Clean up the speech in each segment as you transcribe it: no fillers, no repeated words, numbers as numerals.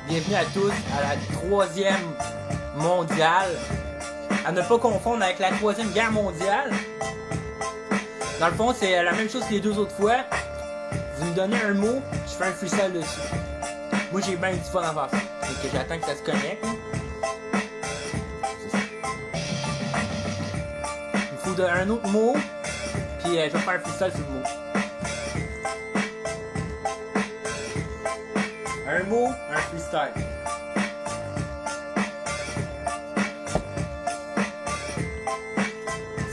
Bienvenue à tous à la 3e mondiale. À ne pas confondre avec la 3e guerre mondiale. Dans le fond, c'est la même chose que les deux autres fois. Vous me donnez un mot, je fais un freestyle dessus. Moi, j'ai bien du fun à faire ça. Donc, j'attends que ça se connecte. Il faut un autre mot, puis je vais faire un freestyle sur le mot. Un mot, un freestyle.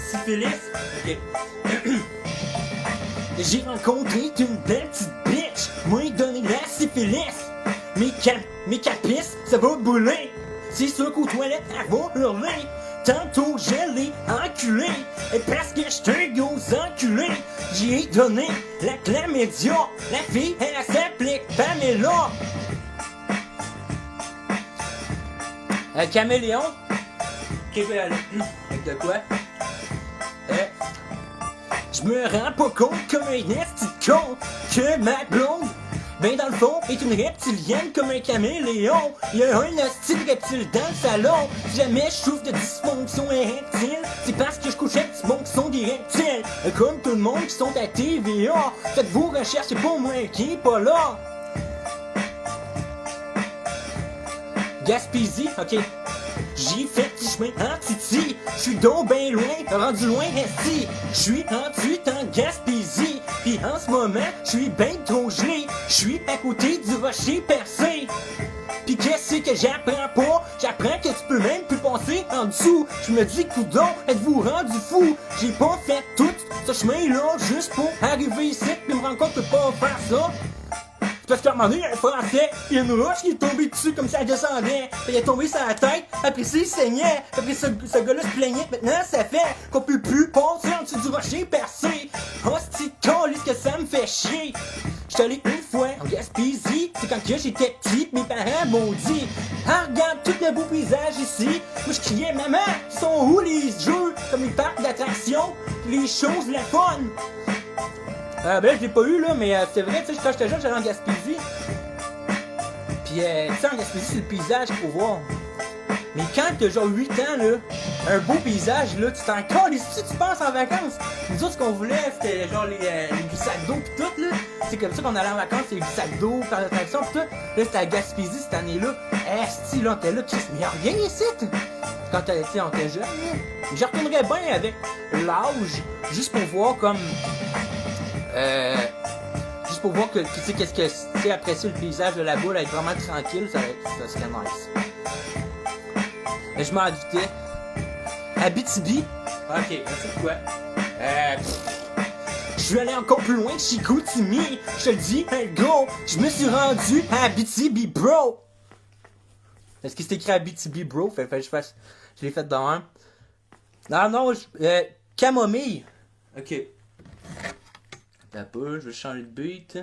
Syphilis? Ok. J'ai rencontré une belle petite bitch. Moi, donné la syphilis. Mes capisses, ça va bouler. C'est sûr qu'aux toilettes, elle va hurler. Tantôt, je l'ai enculé. Et parce que j'étais un gros enculé, j'ai donné la chlamydia. La fille, elle s'appelait Pamela. Caméléon. Ok, avec de quoi? Je me rends pas compte comme un esti de con que ma blonde, ben dans le fond, est une reptilienne comme un caméléon. Il y a un esti de reptile dans le salon. Si jamais je souffre de dysfonction érectile, c'est parce que je couche avec du monde qui sont des reptiles. Comme tout le monde qui sont à TVA. Faites vos recherches, c'est pas moi qui est pas là. Gaspésie, ok. J'ai fait petit chemin en Titi. J'suis donc ben loin, rendu loin esti. J'suis en Gaspésie. Pis en ce moment, j'suis ben trop gelé. J'suis à côté du rocher percé. Pis qu'est-ce que j'apprends pas? J'apprends que tu peux même plus passer en dessous. J'me dis coudon, êtes-vous rendu fou? J'ai pas fait tout ce chemin-là juste pour arriver ici pis me rendre compte que je peux pas faire ça. Parce qu'à un moment donné, il y a un Français, il y a une roche qui est tombée dessus comme ça elle descendait. Il est tombé sur la tête, après ça il saignait. Après ce gars-là se plaignait. Maintenant ça fait qu'on peut plus passer en dessous du rocher percé. Oh c'est con, que ça me fait chier. J'suis allé une fois en Gaspésie, c'est quand que j'étais petit, mes parents m'ont dit ah regarde tout le beau paysage ici. Moi je criais maman, sont où les jeux comme les parcs d'attractions, les choses, le fun. Ben je l'ai pas eu là, mais c'est vrai, tu sais, quand j'étais jeune, j'allais en Gaspésie. Pis tu sais, en Gaspésie, c'est le paysage qu'il faut voir. Mais quand t'as genre 8 ans là, un beau paysage là, tu t'en colles ici, tu penses en vacances. Nous autres, ce qu'on voulait, c'était genre les glissades d'eau pis tout là. C'est comme ça qu'on allait en vacances, les glissades d'eau, par l'attraction pis tout. Là, c'était à Gaspésie cette année-là. Esti là, t'es là, Chris, mais y'a rien ici. Quand on était jeune là. Je retournerais bien avec l'âge, juste pour voir comme... juste pour voir que tu sais qu'est-ce que c'est apprécier le paysage de la boule, être vraiment tranquille, ça serait nice. Mais je m'en doutais. Abitibi, ok, c'est quoi? Je suis allé encore plus loin que Chicoutimi. Je te le dis, hey go, je me suis rendu à Abitibi, bro. Est-ce que c'est écrit Abitibi, bro? Fait que je l'ai fait dans un. Non, camomille. Ok. T'as pas, je vais changer de beat.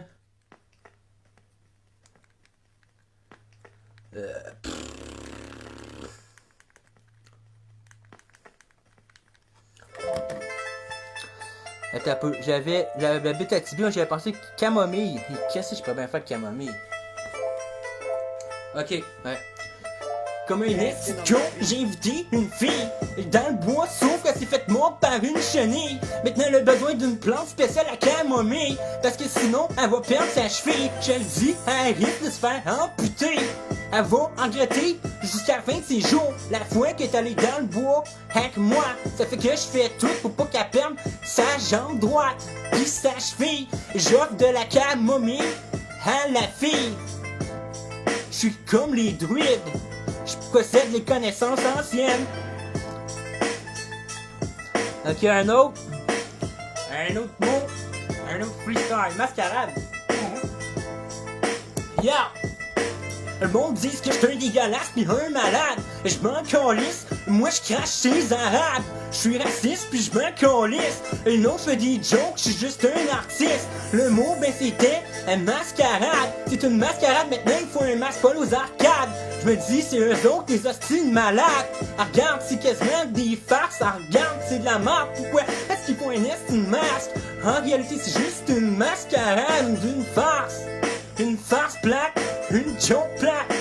Attends un peu, j'avais la beat à Tibi, j'avais pensé camomille. Qu'est-ce que je peux bien faire de camomille? Ok, ouais. Comme un esti de con, j'ai invité une fille dans le bois, sauf qu'elle s'est faite mordre par une chenille. Maintenant elle a besoin d'une plante spéciale à camomille, parce que sinon elle va perdre sa cheville. Je le dis, elle risque de se faire amputer. Elle va regretter jusqu'à la fin de ses jours la fois qu'elle est allée dans le bois avec moi. Ça fait que je fais tout pour pas qu'elle perde sa jambe droite pis sa cheville. J'offre de la camomille à la fille. Je suis comme les druides, je possède les connaissances anciennes. Ok, un autre mot, un autre freestyle, mascarade. Yeah! Le monde dit que j'suis un dégueulasse pis un malade. Je m'en calisse, moi j'crache ces arabes. J'suis raciste pis je m'en calisse. Et non, j'fais des jokes, j'suis juste un artiste. Le mot, ben c'était une mascarade. C'est une mascarade, maintenant il faut un masque pas aux arcades. Je me dis, c'est eux autres, les hostiles malades. Ah, regarde, c'est quasiment des farces. Ah, regarde, c'est de la merde. Pourquoi est-ce qu'ils font un estime masque? En réalité, c'est juste une mascarade d'une farce. Une farce plate, une joke plate.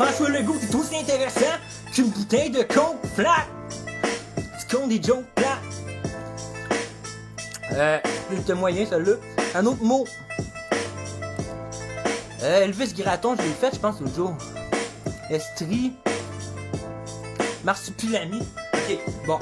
François Legault est aussi intéressant qu'une bouteille de coke flat. Tu comptes des jokes plats. C'était moyen, celle-là. Un autre mot. Elvis Gratton, je l'ai fait, je pense, l'autre jour. Estrie. Marsupilami. Ok, bon.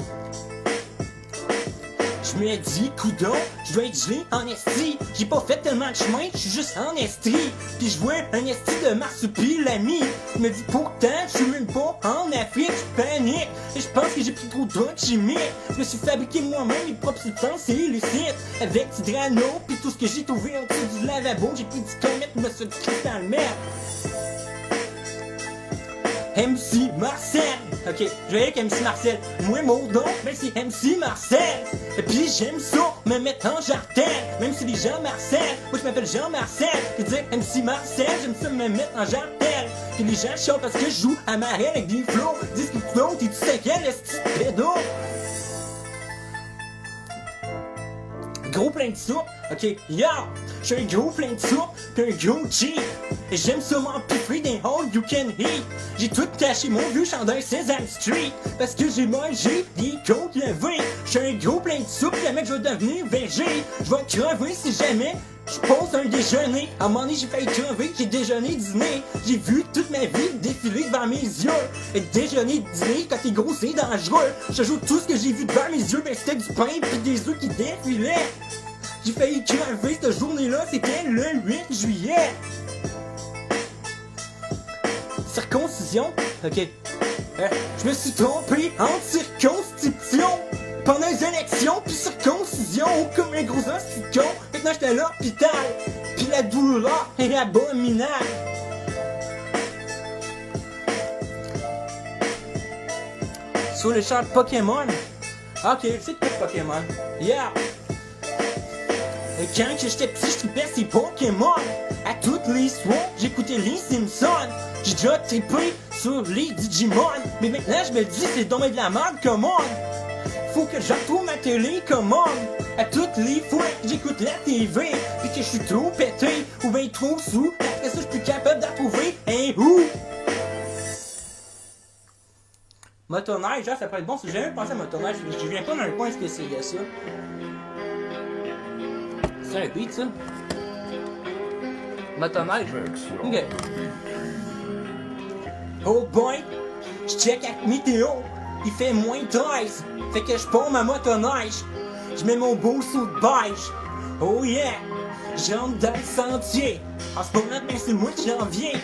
Je me dis, coudon, je dois être gelé en esti. J'ai pas fait tellement de chemin, je suis juste en estrie. Puis je vois un esti de marsupilami. Je me dis, pourtant, je suis même pas en Afrique, je panique. Et je pense que j'ai pris trop de drogues chimiques. Je me suis fabriqué moi-même mes propres substances illicites. Avec du drano, puis tout ce que j'ai trouvé en dessous du lavabo. J'ai pris du comète, me suis dit dans le merde. MC Marcel. Ok, je vais avec MC Marcel. Moi, mon don, ben c'est MC Marcel. Et puis j'aime ça, me mettre en jartel. Même si les gens Marcel, moi je m'appelle Jean Marcel. Je dis MC Marcel, j'aime ça me mettre en jartel. Puis les gens chantent parce que je joue à ma avec des flots. Disent que tu donnes, t'es-tu cinquième, le style pédo? Gros plein de soupe, ok, yo, j'suis un gros plein de soupe, pis un gros cheap. Et j'aime ça m'empiffrer des halls you can eat. J'ai tout caché mon vieux chandail Sesame Street, parce que j'ai mangé des côtes levées. J'suis un gros plein de soupe, jamais que je vais devenir végé. Je vais crever si jamais je pose un déjeuner. À un moment donné, j'ai failli crever, j'ai déjeuné, dîné. J'ai vu toute ma vie défiler devant mes yeux. Et déjeuner, dîner, quand t'es gros, c'est dangereux. Je joue tout ce que j'ai vu devant mes yeux, ben c'était du pain pis des œufs qui défilaient. J'ai failli crever cette journée-là, c'était le 8 juillet. Circoncision, ok. Je me suis trompé entre circonscription pendant les élections, puis circoncision, comme un gros hostie. Maintenant j'étais à l'hôpital, puis la douleur est abominable. Sur le champ de Pokémon. Ok, c'est quoi Pokémon? Yeah! Quand j'étais petit, je tripais ces Pokémon. À toutes les soirs, j'écoutais les Simpsons. J'ai déjà trippé sur les Digimon. Mais maintenant, je me dis, c'est dommage de la merde, come on. Faut que je retrouve ma télé, come on. À toutes les fois que j'écoute la TV, puis que je suis trop pété, ou bien trop sous, après ça, je suis plus capable d'en trouver un où. Motoneige, ça pourrait être bon. J'ai jamais pensé à motoneige, je viens pas d'un coin spécial de ça. C'est un beat, ça? Motoneige? Ok. Oh boy! J'check avec météo. Il fait moins 13. Fait que j'pompe ma motoneige. J'mets mon beau saut de beige. Oh yeah! J'entre dans le sentier. En ce moment, ben c'est moi qui j'en viens.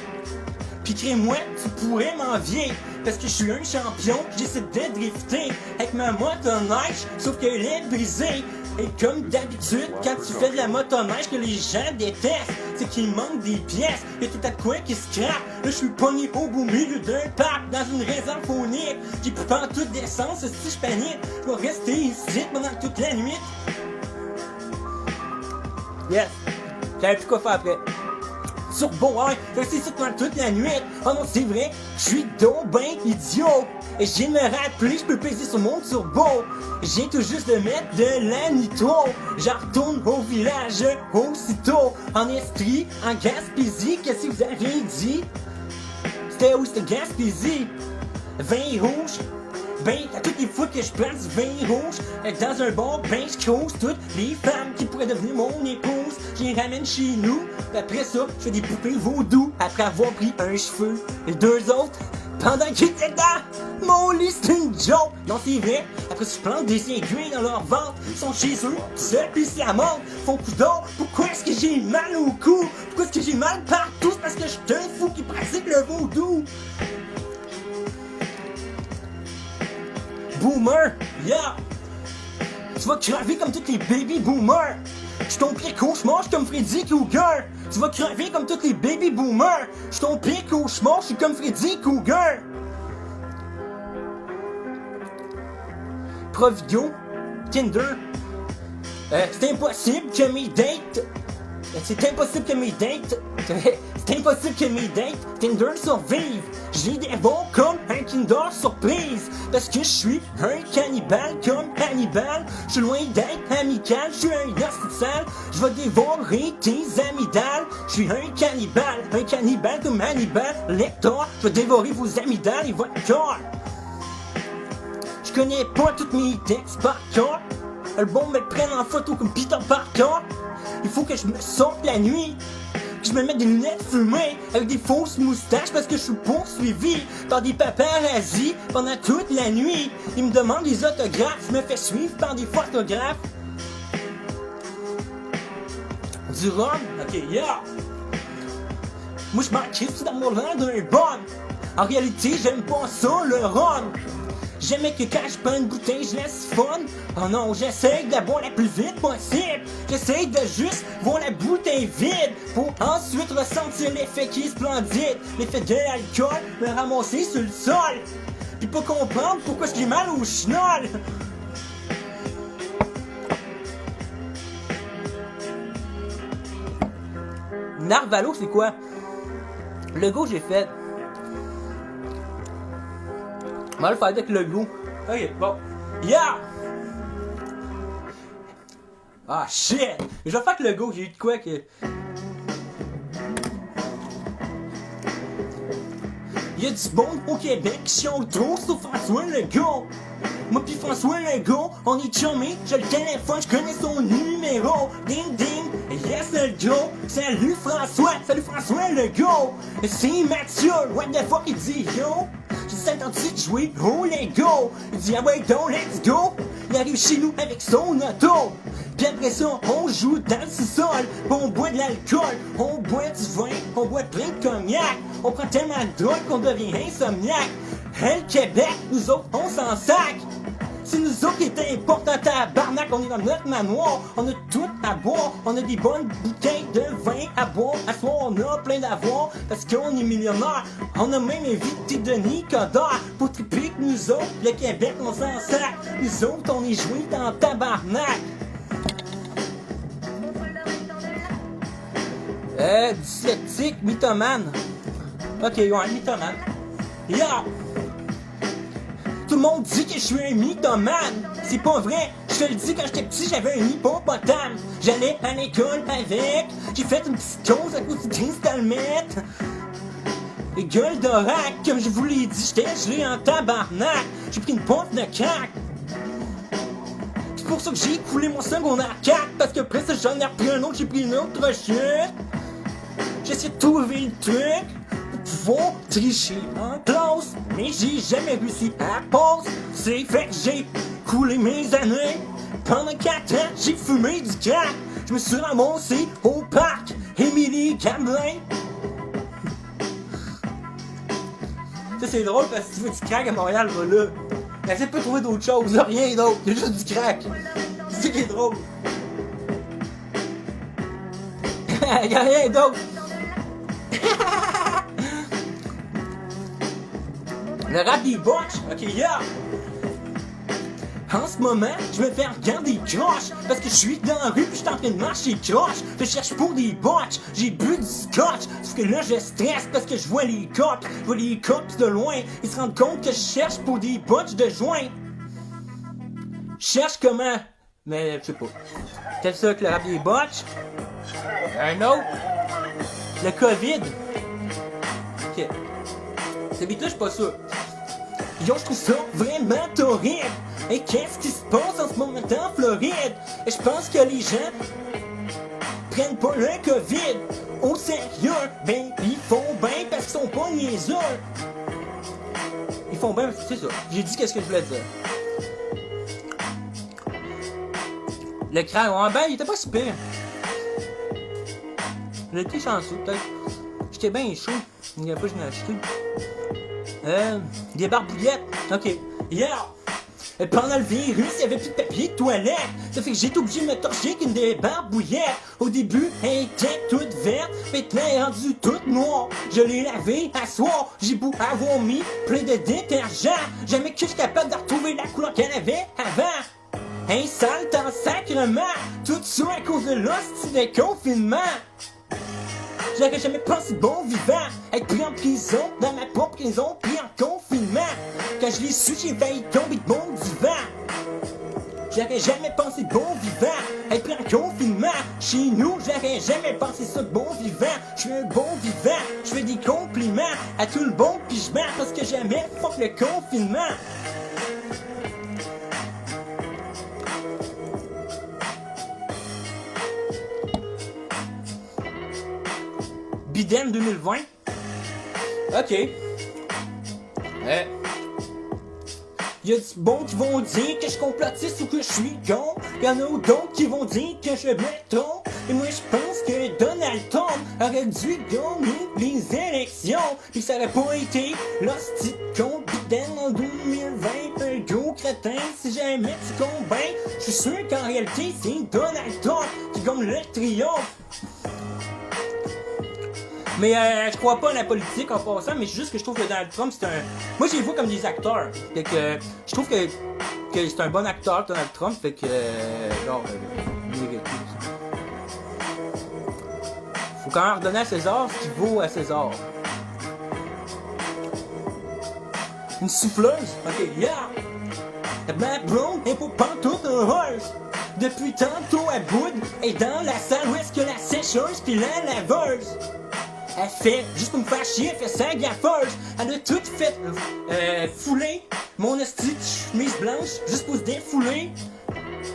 Pis crée-moi, tu pourrais m'envier. Parce que je suis un champion, j'essaie de drifter avec ma motoneige, sauf qu'elle est brisée. Et comme d'habitude, quand tu fais de la motoneige que les gens détestent, c'est qu'il manque des pièces, et tout à quoi qui se craque. Là je suis pogné au beau milieu d'un parc, dans une réserve faunique. J'ai plus pas toute d'essence, si je panique, je vais rester ici pendant toute la nuit. Yes, j'avais plus quoi faire après. Turbo, hein, je suis ici pendant toute la nuit. Oh non, c'est vrai, je suis donc ben idiot. Et je viens de me rappeler, je peux peser sur mon turbo. Je viens tout juste de mettre de la nitro. Je retourne au village aussitôt. En Estrie, en Gaspésie, qu'est-ce que vous avez dit? C'était où? C'était Gaspésie. Vin rouge. Ben, à toutes les fois que je prends du vin rouge, dans un bar, ben je crouse toutes les femmes qui pourraient devenir mon épouse. Je les ramène chez nous, puis après ça, je fais des poupées vaudou après avoir pris un cheveu. Les deux autres, pendant qu'ils étaient dans mon lit, c'est une joke. Non, c'est vrai, après je plante des aiguilles dans leur ventre, ils sont chez eux, seuls pis c'est la mort. Font coudon, pourquoi est-ce que j'ai mal au cou? Pourquoi est-ce que j'ai mal partout? C'est parce que je suis un fou qui pratique le vaudou. Boomer, yeah! Tu vas crever comme tous les baby boomers! Je suis ton pire cauchemar, je suis comme Freddy Krueger! Tu vas crever comme tous les baby boomers! Je suis ton pire cauchemar, je suis comme Freddy Krueger! Providio, Tinder, c'est impossible que mes dates... C'est impossible que mes dates... C'est impossible que mes dates Tinder survivent! Je J'ai des bons comme un Kinder Surprise. Parce que je suis un cannibale comme Hannibal. Je suis loin d'être amical, je suis un hostile sale. Je vais dévorer tes amygdales. Je suis un cannibale comme Hannibal Lecter. Je vais dévorer vos amygdales et votre corps. Je connais pas toutes mes textes par cœur. Le bon me prenne en photo comme Peter Parker. Il faut que je me sorte la nuit. Que je me mette des lunettes fumées avec des fausses moustaches parce que je suis poursuivi par des paparazzis pendant toute la nuit. Ils me demandent des autographes, je me fais suivre par des photographes. Du rhum? Ok, yeah! Moi je m'en crisse dans mon rang d'un bon. En réalité, j'aime pas ça, le rhum. J'aimais que quand je prends une bouteille, je laisse fun. Oh non, j'essaye de la boire la plus vite possible. J'essaye de juste voir la bouteille vide pour ensuite ressentir l'effet qui est splendide. L'effet de l'alcool, me ramasser sur le sol. Puis pas comprendre pourquoi j'ai mal au chenol. Narvalo, c'est quoi? Le go, j'ai fait. On va le faire avec le goût. Ok, bon. Yeah! Ah shit! Je vais faire avec le go, j'ai eu de quoi que. Y'a du bon au Québec qui chiant trop sur François Legault. Moi pis François Legault, on est chummés, j'ai le téléphone, je connais son numéro. Ding ding, yes le go. Salut François Legault. C'est Mathieu, what the fuck il dit yo? J'ai 58 jouer au Lego. Il dit ah ouais donc let's go. Il arrive chez nous avec son auto. Puis après ça, on joue dans le sous-sol. On boit de l'alcool, on boit du vin, on boit plein de cognac. On prend tellement de drogue qu'on devient insomniaque. Hey, le Québec, nous autres, on s'en sac. C'est nous autres qui est important à tabarnak. On est dans notre manoir, on a tout à boire. On a des bonnes bouteilles de vin à boire. À ce moment, on a plein d'avoirs parce qu'on est millionnaire. On a même invité Denis Coderre pour triper que nous autres, le Québec, on s'en sac. Nous autres, on est joués dans tabarnak. Dyslexique, mythomane. Ok, ouais, mythomane. Yeah! Tout le monde dit que je suis un mythomane. C'est pas vrai. Je te le dis, quand j'étais petit, j'avais un hippopotame. J'allais à l'école avec. J'ai fait une psychose à cause du cristalmètre. Et gueule d'oracle, comme je vous l'ai dit, j'étais gelé en tabarnak. J'ai pris une pompe de crack. C'est pour ça que j'ai coulé mon secondaire 4. Parce que après ça, j'en ai repris un autre, j'ai pris une autre chute. J'essaie de trouver le truc pour pouvoir tricher en classe, mais j'ai jamais réussi à passer. C'est fait que j'ai coulé mes années. Pendant 4 ans, j'ai fumé du crack. Je me suis ramassé au parc Émilie Gamelin. Ça c'est drôle parce que si tu veux du crack à Montréal, va là. Mais tu peux trouver d'autres choses, rien d'autre, il y a juste du crack. C'est ça qui est drôle. Il y a rien d'autre. Le rap des botches, ok, yeah! En ce moment, je me fais regarder croche parce que je suis dans la rue pis je suis en train de marcher croche. Je cherche pour des botches, j'ai bu du scotch. Sauf que là, je stresse parce que je vois les cops. Je vois les cops de loin. Ils se rendent compte que je cherche pour des botches de joint. Je cherche comment? Mais je sais pas. Quel ça que le rap des botches? Un autre? Le COVID. Ok. Celui-là, je suis pas sûr. Yo, je trouve ça vraiment horrible. Et qu'est-ce qui se passe en ce moment en Floride? Et je pense que les gens prennent pas le COVID au sérieux. Ben, ils font bien parce qu'ils sont pas niaiseux. Ils font bien, c'est ça. J'ai dit qu'est-ce que je voulais dire. Le crack, ouais, ben, il était pas si pire. J'ai été chanceux, peut-être. J'étais bien chaud. Il y a pas, je l'ai acheté. Des barbouillettes. Ok. Yeah! Et pendant le virus, il y avait plus de papier de toilette. Ça fait que j'ai été obligé de me torcher avec une des barbouillettes. Au début, elle était toute verte. Maintenant, elle est rendue toute noire. Je l'ai lavée à soir. J'ai beau avoir mis plein de détergent. Jamais que je suis capable de retrouver la couleur qu'elle avait avant. Un sale temps sacrement. Tout ça à cause de l'hostie de confinement. J'aurais jamais pensé bon vivant, être pris en prison dans ma propre ils ont pris en confinement. Quand je l'ai su, j'ai failli tomber de mon divan. J'aurais jamais pensé de bon vivant, être pris en confinement. Chez nous, j'aurais jamais pensé ça de bon vivant. Je suis un bon vivant, je fais des compliments à tout le bon pigement parce que jamais fuck le confinement. Biden 2020. Ok. Y'a du bon qui vont dire que je complotiste ou que je suis con. Y'en a d'autres qui vont dire que je me trompe. Et moi je pense que Donald Trump aurait dû gagner les élections. Pis ça aurait pas été l'hostie de con Biden en 2020. Un gros crétin si jamais tu convaincs. Je suis sûr qu'en réalité c'est Donald Trump qui gagne le triomphe. Mais je crois pas à la politique en passant, mais juste que je trouve que Donald Trump c'est un... Moi je les vois comme des acteurs. Fait que je trouve que c'est un bon acteur Donald Trump, fait que faut quand même redonner à César ce qui vaut à César. Une souffleuse? Ok, yeah! Ma blonde est pas pantoute heureuse. Depuis tantôt elle boude et dans la salle où est-ce que la sécheuse pis la laveuse. Elle fait, juste pour me faire chier, elle fait sa gaffeuse. Elle a tout fait fouler mon esti de chemise blanche, juste pour se défouler.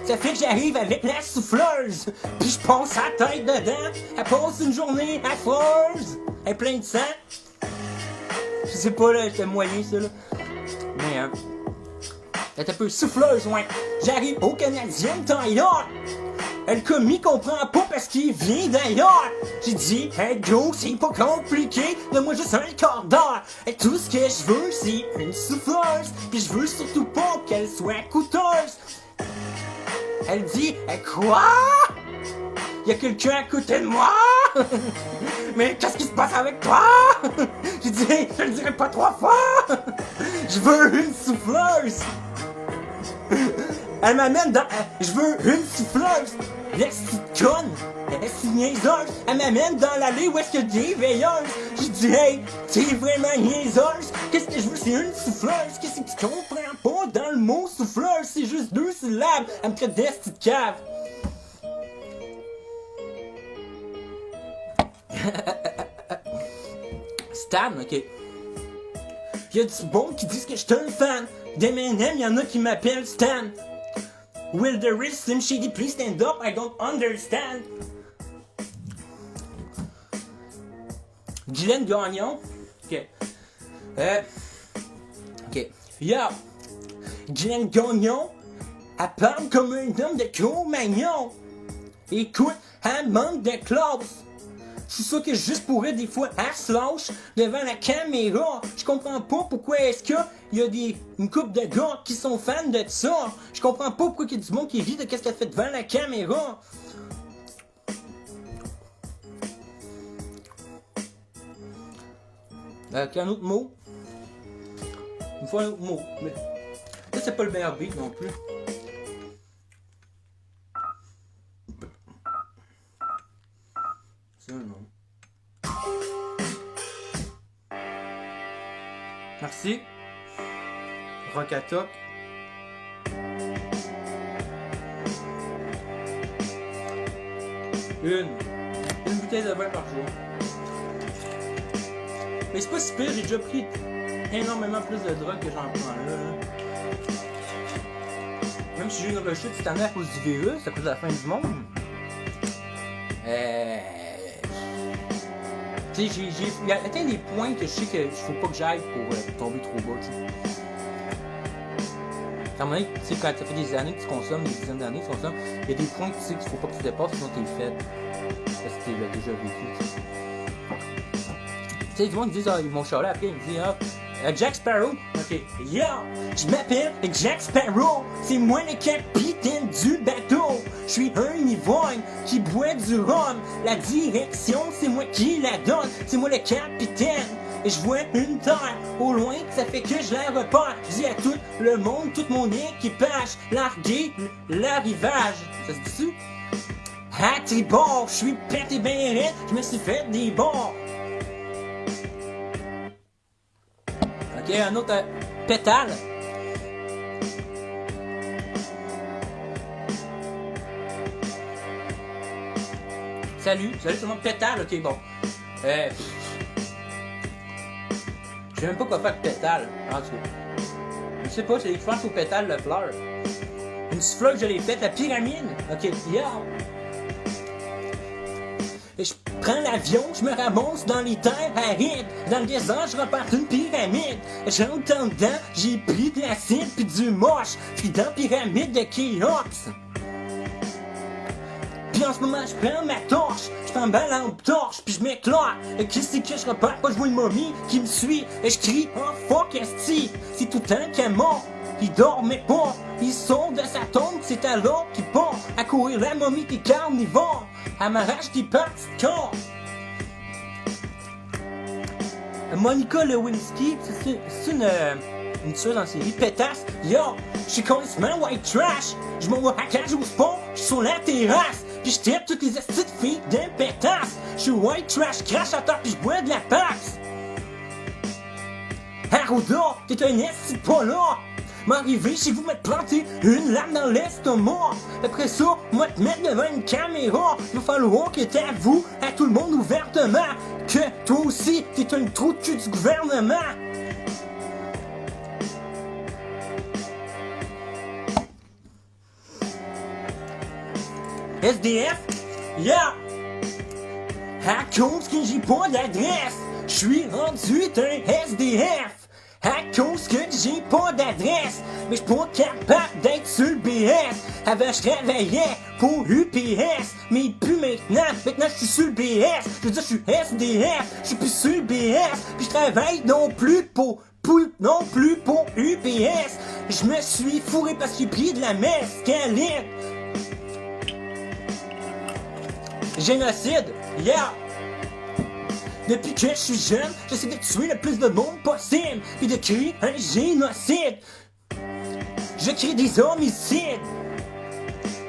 Ça fait que j'arrive avec la souffleuse, puis je passe sa tête dedans. Elle passe une journée affreuse. Elle est pleine de sang. Je sais pas, là, c'était moyen, ça, là. Mais, elle est un peu souffleuse, ouais. J'arrive au Canadien Tailleur. Le commis comprend pas parce qu'il vient d'ailleurs. J'ai dit, hey go, c'est pas compliqué, donne-moi juste un quart d'heure. Et tout ce que je veux, c'est une souffleuse. Puis je veux surtout pas qu'elle soit coûteuse. Elle dit, quoi? Y'a quelqu'un à côté de moi? Mais qu'est-ce qui se passe avec toi? J'ai dit, je le dirai pas 3 fois. Je veux une souffleuse. Elle m'amène dans... je veux une souffleuse. L'ex-petite conne. Est-ce niaiseuse? Elle m'amène dans l'allée où est-ce qu'il y a des veilleuses. J'ai dit, hey, t'es vraiment niaiseuse. Qu'est-ce que je veux? C'est une souffleuse. Qu'est-ce que tu comprends pas dans le mot souffleuse? C'est juste 2 syllabes. Elle me traite d'esti de cave. Stan, ok. Y'a du bon qui disent que j'suis un fan. D'Eminem, y'en a qui m'appellent Stan. Will the real Slim Shady please stand up? I don't understand. Guylaine Gagnon. Ok. Ok. Yo. Guylaine Gagnon. Elle parle comme un homme de Cro-Magnon. Écoute, elle manque de classe. C'est ça que juste pour elle, des fois, elle se lâche devant la caméra. Je comprends pas pourquoi est-ce qu'il y a une couple de gars qui sont fans de ça. Je comprends pas pourquoi il y a du monde qui rit de qu'est-ce qu'elle fait devant la caméra. Un autre mot. Une fois un autre mot. Mais ça, c'est pas le meilleur beat non plus. C'est un nom. Merci. Rockatoc. Une bouteille de vin par jour. Mais c'est pas si pire, j'ai déjà pris énormément plus de drogue que j'en prends là. Même si j'ai eu une rechute cette année à cause du virus, à cause de la fin du monde. Tu sais, il y a atteint des points que je sais qu'il faut pas que j'aille pour tomber trop bas, tu sais. À un moment donné, tu sais, quand ça fait des années que tu consommes, des dizaines d'années que tu consommes, il y a des points que tu sais qu'il faut pas que tu dépasses, sinon t'es fait. Parce que t'es déjà vécu, tu sais. Tu sais, du monde qui disent, ah, ils m'ont charlé après, ils me disent, ah, Jack Sparrow, ok, yo, je m'appelle Jack Sparrow, c'est moi le capitaine du bateau, je suis un ivrogne qui boit du rhum, la direction c'est moi qui la donne, c'est moi le capitaine, et je vois une terre au loin, ça fait que je la repère, je dis à tout le monde, tout mon équipage, larguer l'arrivage, ça se dit-tu? À tribord, je suis pété ben raide, je me suis fait des bords. Ok, un autre pétale. Salut tout le monde, pétale, ok, bon. Je sais même pas quoi faire avec pétale, en tout cas. Je sais pas, je pense au pétale de fleur. Une fleur que je l'ai faite, la pyramide. Ok, yeah. Je prends l'avion, je me ramasse dans les terres arides. Dans le désert, je repars une pyramide. J'entends dedans, j'ai pris de l'acide pis du moche. J'suis dans la pyramide de Khéops. Pis en ce moment, je prends ma torche, je t'emballe en torche, pis je m'éclaire. Qu'est-ce que je repars? Pas je vois une momie qui me suit. Et je crie, oh fuck, esti, c'est tout le temps qu'elle est mort. Il dormait pas, il sort de sa tombe, c'est alors qu'il part. À courir la momie qui est carnivore. Elle m'arrache des parties de corps. Monica Lewinsky, c'est une tueuse en série, pétasse. Yo, je suis complètement white trash. Je m'en vais à cage au sport, je suis sur la terrasse. Pis je tape toutes les estis de filles d'un pétasse. Je suis white trash, crache à terre pis je bois de la pax. Arruda, t'es un esti pas là. M'arriver chez vous, m'être planté une lame dans l'estomac. Après ça, moi te mettre devant une caméra. Il va falloir que t'avoues à tout le monde ouvertement que toi aussi, t'es un trou de cul du gouvernement. SDF? Yeah! À cause que j'ai pas d'adresse, j'suis rendu un SDF. À cause que j'ai pas d'adresse, mais j'suis pas capable d'être sur le BS. Avant je travaillais pour UPS, mais plus maintenant. Maintenant j'suis sur le BS. Je veux dire j'suis SDF, j'suis plus sur le BS. Pis j'travaille non plus pour UPS. Je me suis fourré parce que j'ai pris de la mescaline. Génocide, yeah! Depuis que je suis jeune, j'essaie de tuer le plus de monde possible, puis de créer un génocide. Je crée des homicides.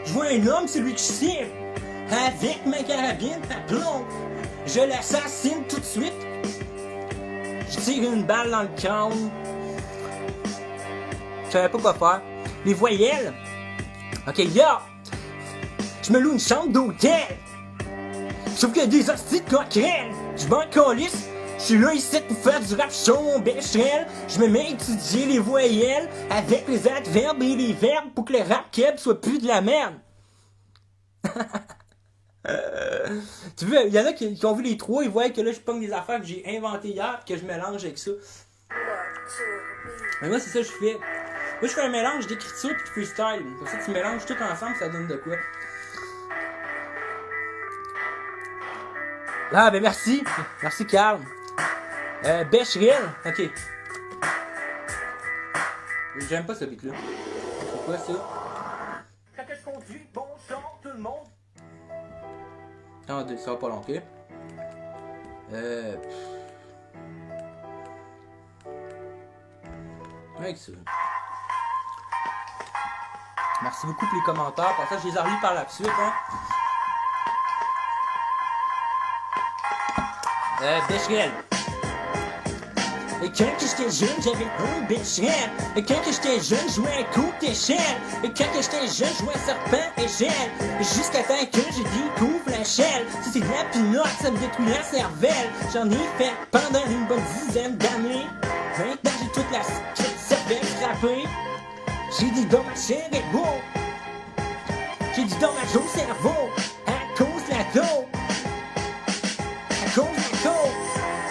Je vois un homme, c'est lui que je cible. Avec ma carabine à plomb, je l'assassine tout de suite. Je tire une balle dans le crâne. Je savais pas quoi faire. Les voyelles. Ok, yeah! Je me loue une chambre d'hôtel. Sauf qu'il y a des hosties de coquerelles. Je m'en calisse. Je suis là ici pour faire du rap show, mon bécherel. Je me mets à étudier les voyelles avec les adverbes et les verbes pour que le rap keb soit plus de la merde. Tu vois, il y en a qui ont vu les trois, ils voient que là je pogne des affaires que j'ai inventées hier et que je mélange avec ça. Mais moi c'est ça que je fais. Moi je fais un mélange d'écriture et de freestyle. Comme ça tu mélanges tout ensemble, ça donne de quoi. Ah ben merci. Merci Carl. Becherel, ok. J'aime pas ce beat là. C'est quoi ça? Quand je conduis, bonjour tout le monde. Attendez, ça va pas long, ok? Avec ça. Merci beaucoup pour les commentaires. Pour ça, je les ai relus par la suite, hein. Becherel. Et quand j'étais jeune, j'avais un Becherel. Et quand j'étais jeune, je jouais un coup d'échelle. Et quand j'étais jeune, je jouais un serpent échelle. Jusqu'à temps que je découvre la shell. Si c'est de la pinotte, ça me détruit la cervelle. J'en ai fait pendant une bonne dizaine d'années. Maintenant, j'ai toute la cervelle frappée. J'ai des dommages cérébraux. J'ai du dommage au cerveau. À cause de la dope. À cause de la dope.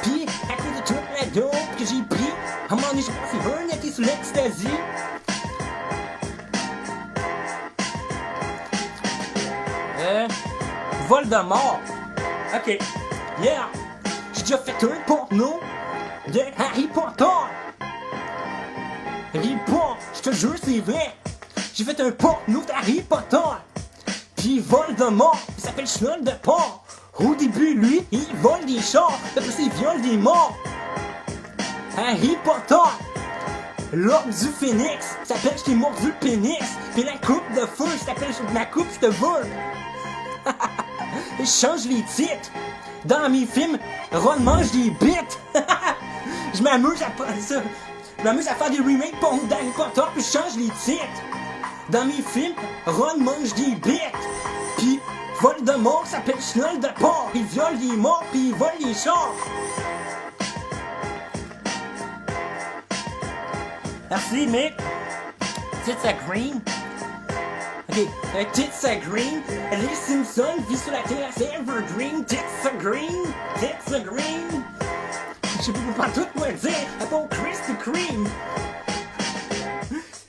Pis à cause de toute la dope que j'ai pris. À un moment donné, j'ai passé un été sous l'ecstasy. Voldemort. Ok. Yeah. J'ai déjà fait un porno de Harry Potter. Harry Potter, je te jure, c'est vrai. J'ai fait un porno d'Harry Potter. Puis Voldemort, il s'appelle Cheval de Porc. Au début, lui, il vole des chars. Après ça, il viole des morts. Harry Potter, l'orbe du phénix, s'appelle Je t'ai mordu le pénis. Puis la coupe de feu, s'appelle Ma coupe, je te vole. Je change les titres. Dans mes films, Ron mange des bites. Je m'amuse à penser ça. Je m'amuse à faire des remakes pour d'Harry Potter puis je change les titres. Dans mes films, Ron mange des bites. Pis Voldemort s'appelle Chenol de porc. Il viole les morts pis il vole les chars. Merci, mec. Tits à green. Ok, tits à green. Les Simpsons vivent sur la terrasse Evergreen. Tits à green. Tits à green. Je sais pas tout quoi dire. À ton Krispy Kreme.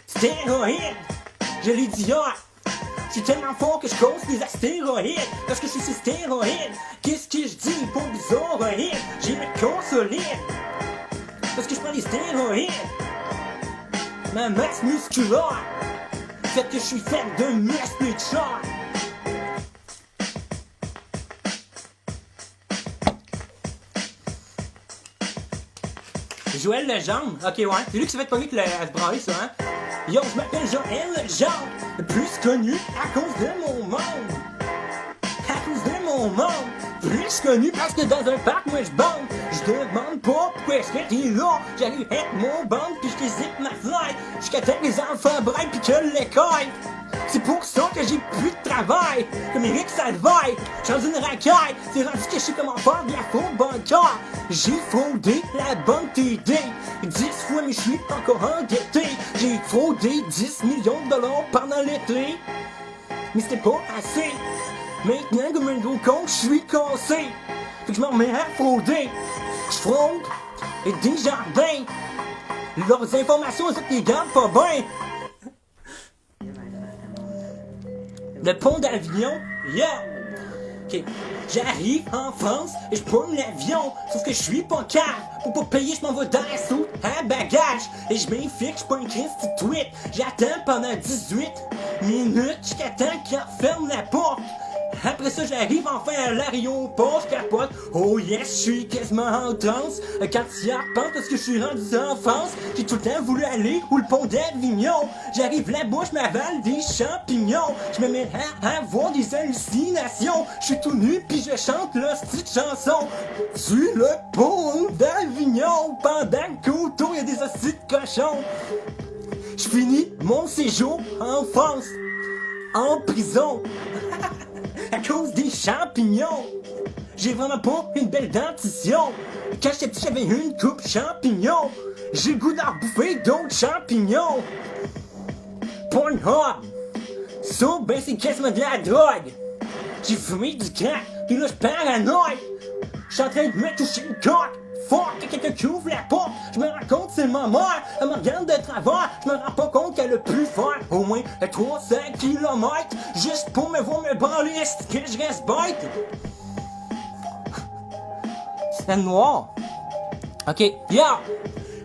Stéroïdes. Je l'ai dit hier. Je suis tellement fort que je cause des astéroïdes. Parce que je suis sur stéroïdes. Qu'est-ce que je dis pour bizarroïdes? J'ai le corps solide. Parce que je prends des stéroïdes. Ma masse musculaire fait que je suis fait de muscles et de chair. Joël Legendre, ok ouais, c'est lui qui s'est fait pogner à se branler ça, hein. Yo, je m'appelle Joël Legendre, plus connu à cause de mon monde. À cause de mon monde, plus connu parce que dans un parc, moi je bande. Je demande pas pourquoi est-ce que t'es là. J'arrive avec mon bande pis je zip ma fly. Jusqu'à temps que les enfants braillent pis que l'écaille. C'est pour ça que j'ai plus de travail. Comme Eric Salvaille, je suis dans une racaille. C'est rendu que je sais comment faire de la fraude bancaire. J'ai fraudé la banque TD 10 fois mais je suis encore endetté. J'ai fraudé 10 millions de dollars pendant l'été. Mais c'était pas assez. Maintenant comme un gros con, je suis cassé. Fait que je m'en remets à frauder. Je fraude et des jardins. Leurs informations, ça les garde pas bien. Le pont d'Avignon, yeah! Ok, j'arrive en France et je prends l'avion. Sauf que je suis pas calme. Pour pas payer, je m'en vais dans la soute à bagage. Et je m'infixe, je pas un Christy tweet. J'attends pendant 18 minutes jusqu'à temps qu'il referme la porte. Après ça, j'arrive enfin à l'aéroport, je capote. Oh yes, je suis quasiment en transe. Quand tu y repenses, parce que je suis rendu en France, j'ai tout le temps voulu aller où le pont d'Avignon. J'arrive là-bas, je m'avale des champignons. Je me mets à avoir des hallucinations. Je suis tout nu, puis je chante la petite chanson. Sur le pont d'Avignon, pendant qu'autour, y a des hosties de cochons. Je finis mon séjour en France, en prison. À cause des champignons. J'ai vraiment pas une belle dentition. Quand j'étais petit, j'avais une coupe champignon. J'ai le goût d'en bouffer d'autres champignons. Pornhub. Ça, ben c'est quasiment de la drogue. J'ai fumé du crack, pis là j'suis paranoïde. J'suis en train de me toucher une coque. Fuck, que quelqu'un qui ouvre la porte. Je me rends compte c'est ma mère. Elle me regarde de travers. Je me rends pas compte qu'elle a pu faire au moins 300 km juste pour me voir me branler. Est-ce que je reste bête? C'est noir. Ok, yeah.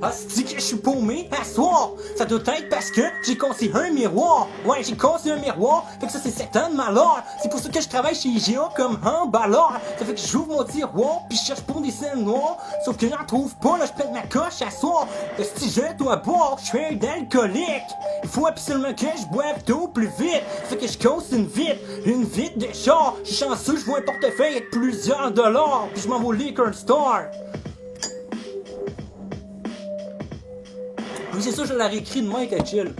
Ah, c'est que je suis paumé à soir. Ça doit être parce que j'ai cassé un miroir. Ouais, j'ai cassé un miroir. Fait que ça, c'est 7 ans de malheur. C'est pour ça que je travaille chez IGA comme emballeur. Ça fait que j'ouvre mon tiroir, puis je cherche pour des scènes noires. Sauf que j'en trouve pas, là, je pète ma coche à soir. Si je dois boire, je suis un alcoolique. Il faut absolument que je boive tout plus vite. Fait que je casse une vitre de char. Je suis chanceux, je vois un portefeuille avec plusieurs dollars. Puis je m'en vais au liquor store. Oui, c'est ça, je l'aurais écrit de moi qu'à chill.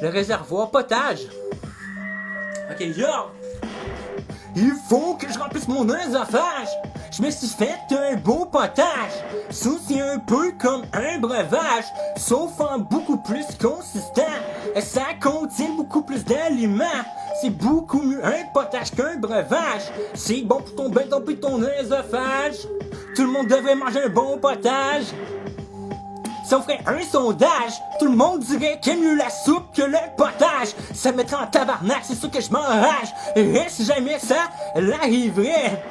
Le réservoir potage. Ok, yo! Il faut que je remplisse mon œsophage. Je me suis fait un beau potage. Ça, c'est un peu comme un breuvage, sauf en beaucoup plus consistant. Ça contient beaucoup plus d'aliments. C'est beaucoup mieux un potage qu'un breuvage. C'est bon pour ton bêton pis ton œsophage. Tout le monde devrait manger un bon potage. Si on ferait un sondage, tout le monde dirait qu'il y a mieux la soupe que le potage. Ça me mettrait en tabarnak, c'est sûr que je m'enrage. Et si jamais ça l'arriverait.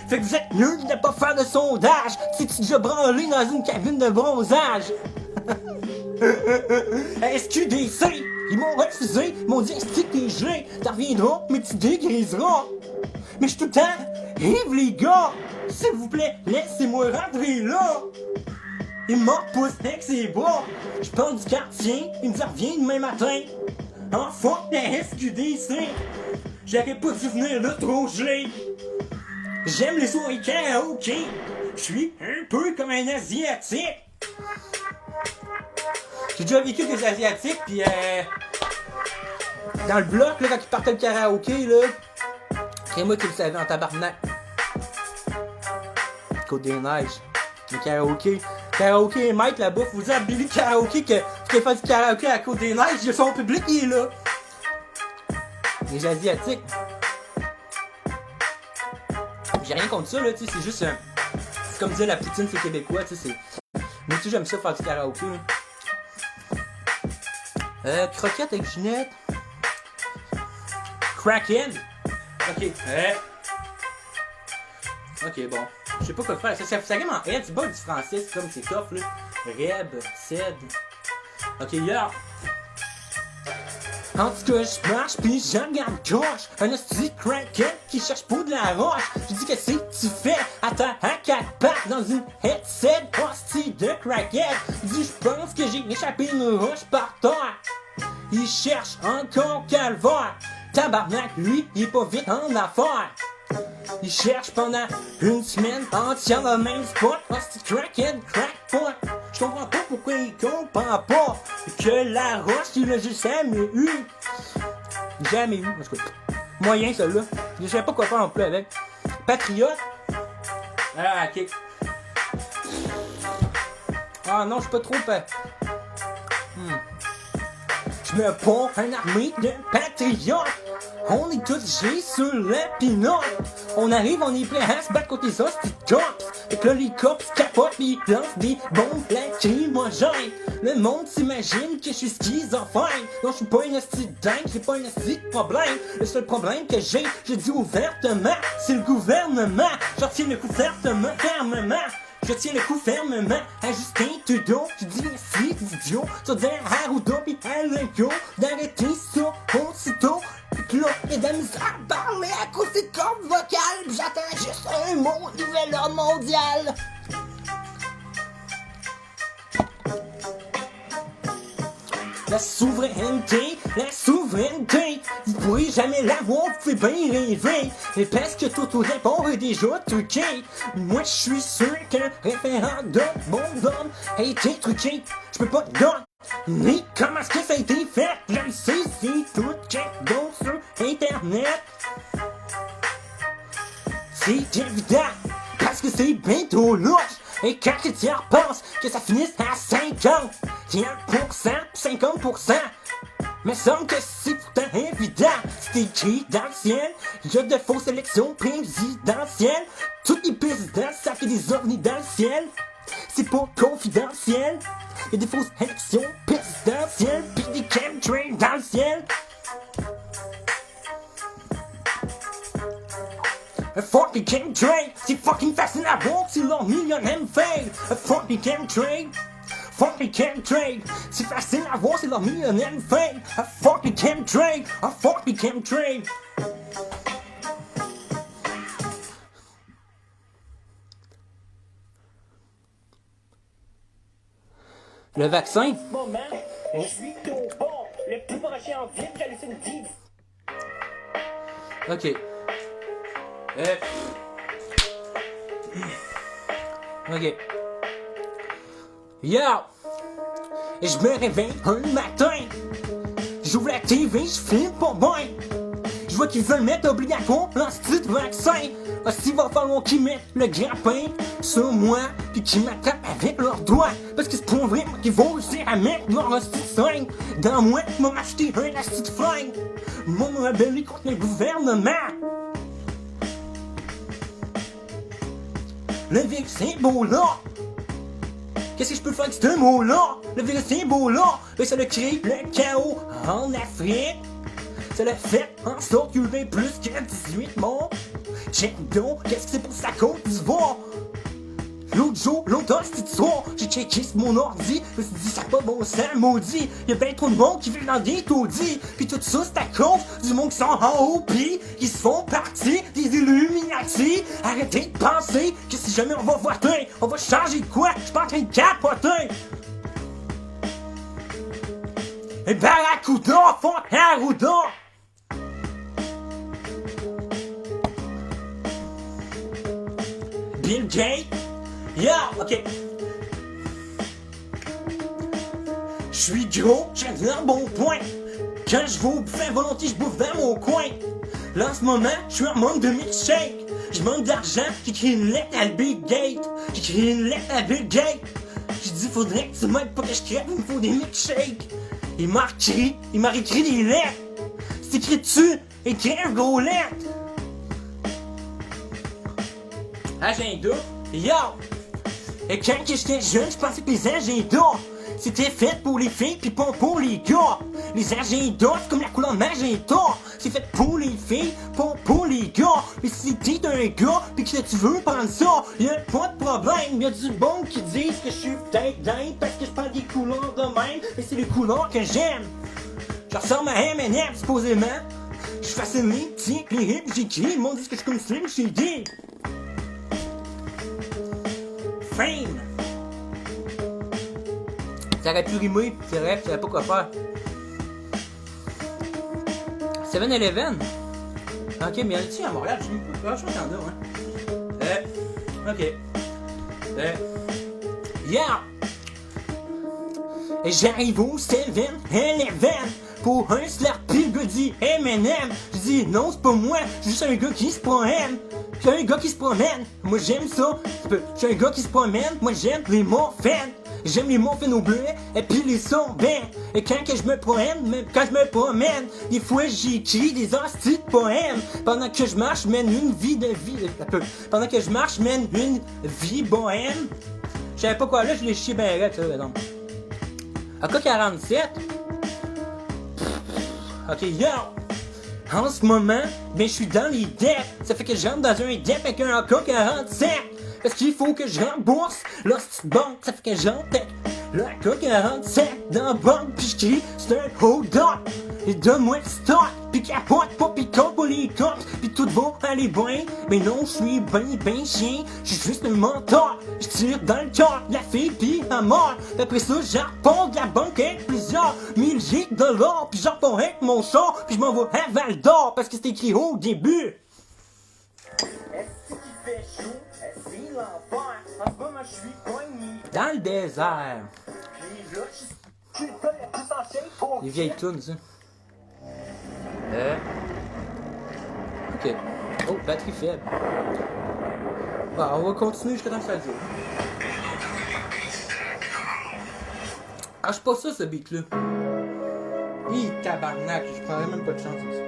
Fait que vous êtes mieux de pas faire de sondage. Si tu déjà branlé dans une cabine de bronzage. SQDC, ils m'ont refusé, ils m'ont dit est-ce que t'es gelé, t'en reviendras, mais tu dégriseras. Mais je suis tout le temps, Yves les gars, s'il vous plaît, laissez-moi rentrer là. Il m'a repoussé avec ses bras. Je parle du quartier, il me dit reviens demain matin. en fuck la SQDC. J'aurais pas dû venir là trop gelé. J'aime les soirées karaoké. Je suis un peu comme un Asiatique. J'ai déjà vécu avec des Asiatiques, pis dans le bloc, là, quand ils partaient le karaoké, là, et moi, tu le savais en tabarnak. Côte des Neiges, le karaoké. Karaoké et Mike là-bas, faut dire à Billy Karaoké que tu fait du karaoké à Côte des Neiges, son public il est là. Les Asiatiques. J'ai rien contre ça, là, tu sais, c'est juste. C'est comme dire la poutine, c'est québécois, tu sais, c'est. Mais tu sais, j'aime ça faire du karaoké, là. Croquette avec Ginette. Kraken. Ok. Ok, bon. Je sais pas quoi faire. Ça rime en Red, c'est pas du français, c'est comme c'est tough, là. Reb, Ced. Ok, yeah. En tout cas, je marche pis j'en regarde gauche. Un hostie crackhead qui cherche pour de la roche. Je dis que c'est que tu fais à ta à 4 pattes dans une headset hostie de crackhead. Il dit je pense que j'ai échappé une roche par terre. Il cherche encore calvaire. Tabarnak, lui, il est pas vite en affaire. Il cherche pendant une semaine entière le même spot. Hostie crackhead, crackpot. Je comprends pas pourquoi il comprend pas que la roche, il l'a juste jamais eu. Jamais eu, en tout cas. Moyen, celui-là. Je savais pas quoi faire en plus avec. Patriote. Ah, ok. Ah non, je suis pas trop... Je me prends une armée de patriotes. On est tous gelés sur le pinot. On arrive, on est prêt à se battre contre les hosties de cops. Fait que là, les cops capotent, pis ils lancent des bombes lacrymogènes. Le monde s'imagine que je suis schizophrène. Non, je suis pas une hostie de dingue, j'ai pas une hostie de problème. Le seul problème que j'ai dit ouvertement, c'est le gouvernement. J'en tiens le coup fermement. Je tiens le coup fermement à Justin Trudeau. Je dis merci d'idiot. Tu vas dire à Arruda pis à Legault d'arrêter ça aussitôt. Pis là, et de la misère à parler à cause des cordes vocales. Pis j'attends juste un mot, nouvel ordre mondial. La souveraineté, vous pourrez jamais l'avoir, vous pouvez bien rêver. Et parce que tout répond est déjà truqué. Moi je suis sûr qu'un référendum, bon d'homme, a été truqué. Je peux pas donner. Mais comment est-ce que ça a été fait? Je le sais, c'est tout check donc sur internet. C'est évident, parce que c'est bientôt louche. Et quand tu y repenses, que ça finisse à 50, 100%, 50%. Mais semble que c'est pourtant évident. C'est écrit dans le ciel. Il y a de fausses élections présidentielles. Toutes les présidents savent qu'il y a des ovnis dans le ciel. C'est pas confidentiel. Il y a des fausses élections présidentielles. Pis des chemtrails dans le ciel. A fucking chemtrail, c'est fucking facile à voir, c'est leur millionnaire fail. A fucking chemtrail, c'est facile à voir, c'est leur millionnaire fail. A fucking chemtrail. Le vaccin. Moment, je suis au bon, le plus proche en ville, j'hallucine 10. Ok. Ok. Yo! Et je me réveille un matin. J'ouvre la TV, je filme pas bien. Je vois qu'ils veulent mettre obligatoire l'institut vaccin. Aussi, il va falloir qu'ils mettent le grappin sur moi, puis qu'ils m'attrapent avec leurs doigts. Parce que c'est pour vrai qu'ils vont réussir à mettre leur hostie de flingue dans moi, ils m'ont acheté un hostie de flingue. Ils m'ont rebellé contre le gouvernement. Le virus c'est beau là. Qu'est-ce que je peux faire avec ce mot-là? Le virus c'est beau là. Mais ça a créé le chaos en Afrique. Ça l'a fait en sorte qu'il y avait plus que 18 morts. Check donc, qu'est-ce que c'est pour sa Côte d'Ivoire? L'autre jour, l'autre hostie de soir, j'ai checké sur mon ordi, je me suis dit ça pas bon sens, maudit. Y'a ben trop de monde qui vit dans des taudis. Pis tout ça c'est à cause du monde qui sont en haut pis qui se font partie des Illuminati. Arrêtez de penser que si jamais on va voter, on va changer de quoi? J'suis pas en train de capoter. Et Barracuda, font Arruda! Bill Gates? Yo, ok. J'suis gros, j'ai un bon point. Quand je vais au buffet volonté, je bouffe dans mon coin. Là en ce moment, je suis en manque de milkshake. Je manque d'argent, j'écris une lettre à Bill Gates. J'écris une lettre à Bill Gates. J'ai dit faudrait que tu m'aides pas que je crève, il me faut des milkshakes. Il m'a écrit des lettres. C'est écrit dessus, écrire gros lettres. Agenda, yo! Et quand j'étais jeune, je pensais que les agendas c'était fait pour les filles pis pas pour les gars. Les agendas, c'est comme la couleur magenta. C'est fait pour les filles, pas pour les gars. Mais si t'es un gars pis que tu veux prendre ça, y'a pas de problème. Y'a du bon qui disent que je suis peut-être dingue parce que je prends des couleurs de même. Mais c'est les couleurs que j'aime. Je ressemble à M&M supposément. Je fascine les petits, les hips, j'écris. Le monde dit que je suis comme Slim Shady. Fame. Ça aurait pu rimer, c'est vrai, je savais pas quoi faire. 7-Eleven? Ok, mais ici à Montréal, je sais pas, je crois qu'il y en a, hein. Ok. Yeah! J'arrive au 7-Eleven pour un Slurpee, le gars dit M&M. Je dis non, c'est pas moi, c'est juste un gars qui se promène. Je suis un gars qui se promène, moi j'aime ça. Je suis un gars qui se promène, moi j'aime les muffins. J'aime les muffins au bleuet et puis les sorbets. Et quand que je me promène, des fois j'écris des hosties de poèmes. Pendant que je marche, je mène une vie. Pendant que je marche, je mène une vie bohème. Je savais pas quoi là, je l'ai chié ben raide, ça, donc. AK-47. Ok, yo! En ce moment, ben je suis dans les dettes. Ça fait que je rentre dans un dette avec un AK-47. Parce qu'il faut que je rembourse la petite banque. Ça fait que j'entre le AK-47 dans la banque. Pis je crie, c'est un hold-up. Et donne-moi le stock. Pis capote pas, pis compte pas les cops. Pis tout va aller bien. Mais non, je suis ben chien. Je suis juste un mentor. Je tire dans le cœur de la fille pis elle mort. Après ça, j'en repars de la banque avec plusieurs milliers de dollars. Pis j'en repars avec mon char. Pis je m'en vais à Val d'Or. Parce que c'est écrit au début. Est-ce qu'il fait chaud? C'est l'enfer. En ce moment, je suis poigné dans le désert. Puis là, je suis le gars le plus en shape pour... Les vieilles tunes, ça. Ok. Oh, batterie faible. Bon, on va continuer jusqu'à temps que ça dure. Ah, je pas ça, ce beat-là. Hi, tabarnak, je prendrais même pas de chance avec ça.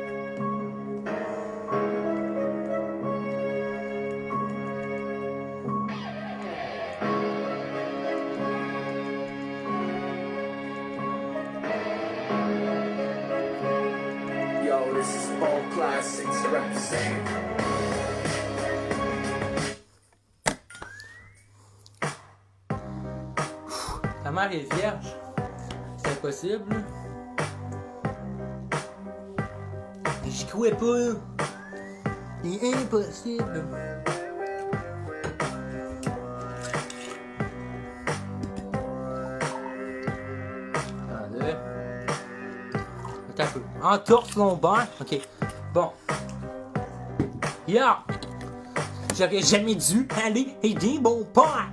This is all classics represent. Ta mère est vierge. C'est impossible. Je crois pas. C'est impossible. Attendez. Attends un peu. Entorse lombaire. Ok. Bon. Yeah. J'aurais jamais dû aller aider mon père.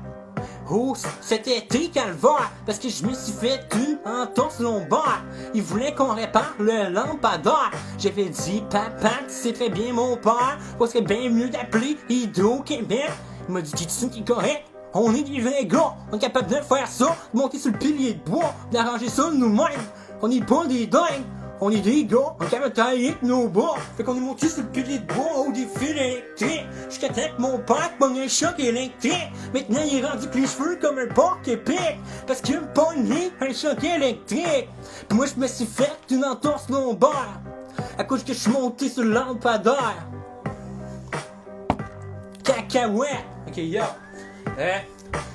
Oh, cet été calvaire, parce que je me suis fait une entorse lombaire. Il voulait qu'on répare le lampadaire. J'avais dit, papa, tu sais très bien mon père, ça serait bien mieux d'appeler Hydro-Québec. Il m'a dit, tu qui est correct? On est des vrais gars, on est capable de faire ça, de monter sur le pilier de bois, d'arranger ça nous-mêmes. On est pas des dingues. On est des gars, on est capable de tailler avec nos bras. Fait qu'on est monté sur le pilier de bois au des fils électriques. Jusqu'à temps que mon père pogne un choc électrique. Maintenant il est rendu que les cheveux comme un porc épique. Parce qu'il me pogne un choc électrique. Puis moi je me suis fait une entorse lombaire. À cause que je suis monté sur le lampadaire. Cacahuète. Ok, yo.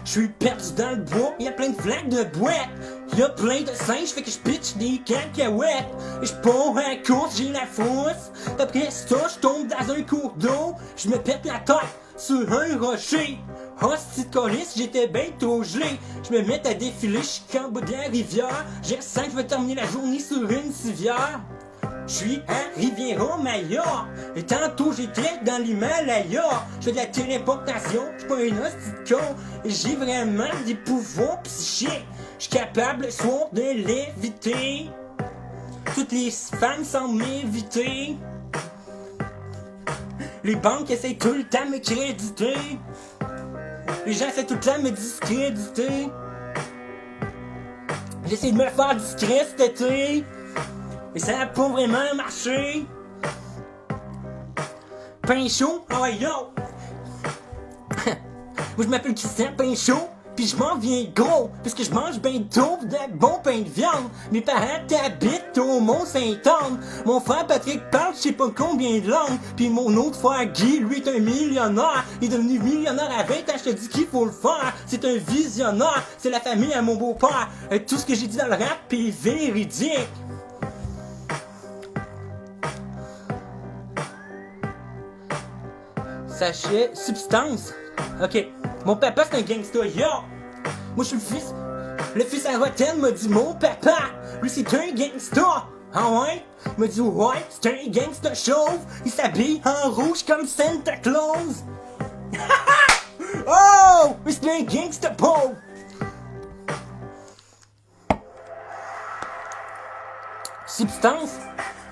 Je suis perdu dans le bois, il y a plein de flaques de boîtes. Y'a plein de singes, fait que j'pitch des cacahuètes. J'pars à la course, j'ai la frousse. Après ça, j'tombe dans un cours d'eau. J'me pète la tête sur un rocher. Hostie de colisse, j'étais ben trop gelé. J'me mets à défiler, j'suis en bas de la rivière. J'ai 5, j'vais terminer la journée sur une civière. J'suis à Riviera-Maya. Et tantôt j'étais dans l'Himalaya. J'fais de la téléportation, j'suis pas une hostie de con. Et j'ai vraiment des pouvoirs psychiques. J'suis capable le soir de l'éviter. Toutes les femmes semblent m'éviter. Les banques essayent tout le temps de me créditer. Les gens essaient tout le temps de me discréditer. J'essaie de me faire discret cet été. Mais ça n'a pas vraiment marché. Pain chaud, oh yo. Moi je m'appelle Christian Pain chaud. Pis je m'en viens gros, parce que je mange ben trop de bon pain de viande. Mes parents habitent au Mont-Saint-Anne. Mon frère Patrick parle je sais pas combien de langues. Pis mon autre frère Guy, lui est un millionnaire. Il est devenu millionnaire à 20 ans, je te dis qu'il faut le faire. C'est un visionnaire, c'est la famille à mon beau-père. Tout ce que j'ai dit dans le rap est véridique. Sachet, substance. Ok. Mon papa c'est un gangsta, yo! Moi je suis le fils à Rotten m'a dit mon papa, lui c'est un gangsta! Ah ouais? Il m'a dit ouais, c'est un gangsta chauve, il s'habille en rouge comme Santa Claus! Oh! Mais c'est un gangsta pauvre! Substance?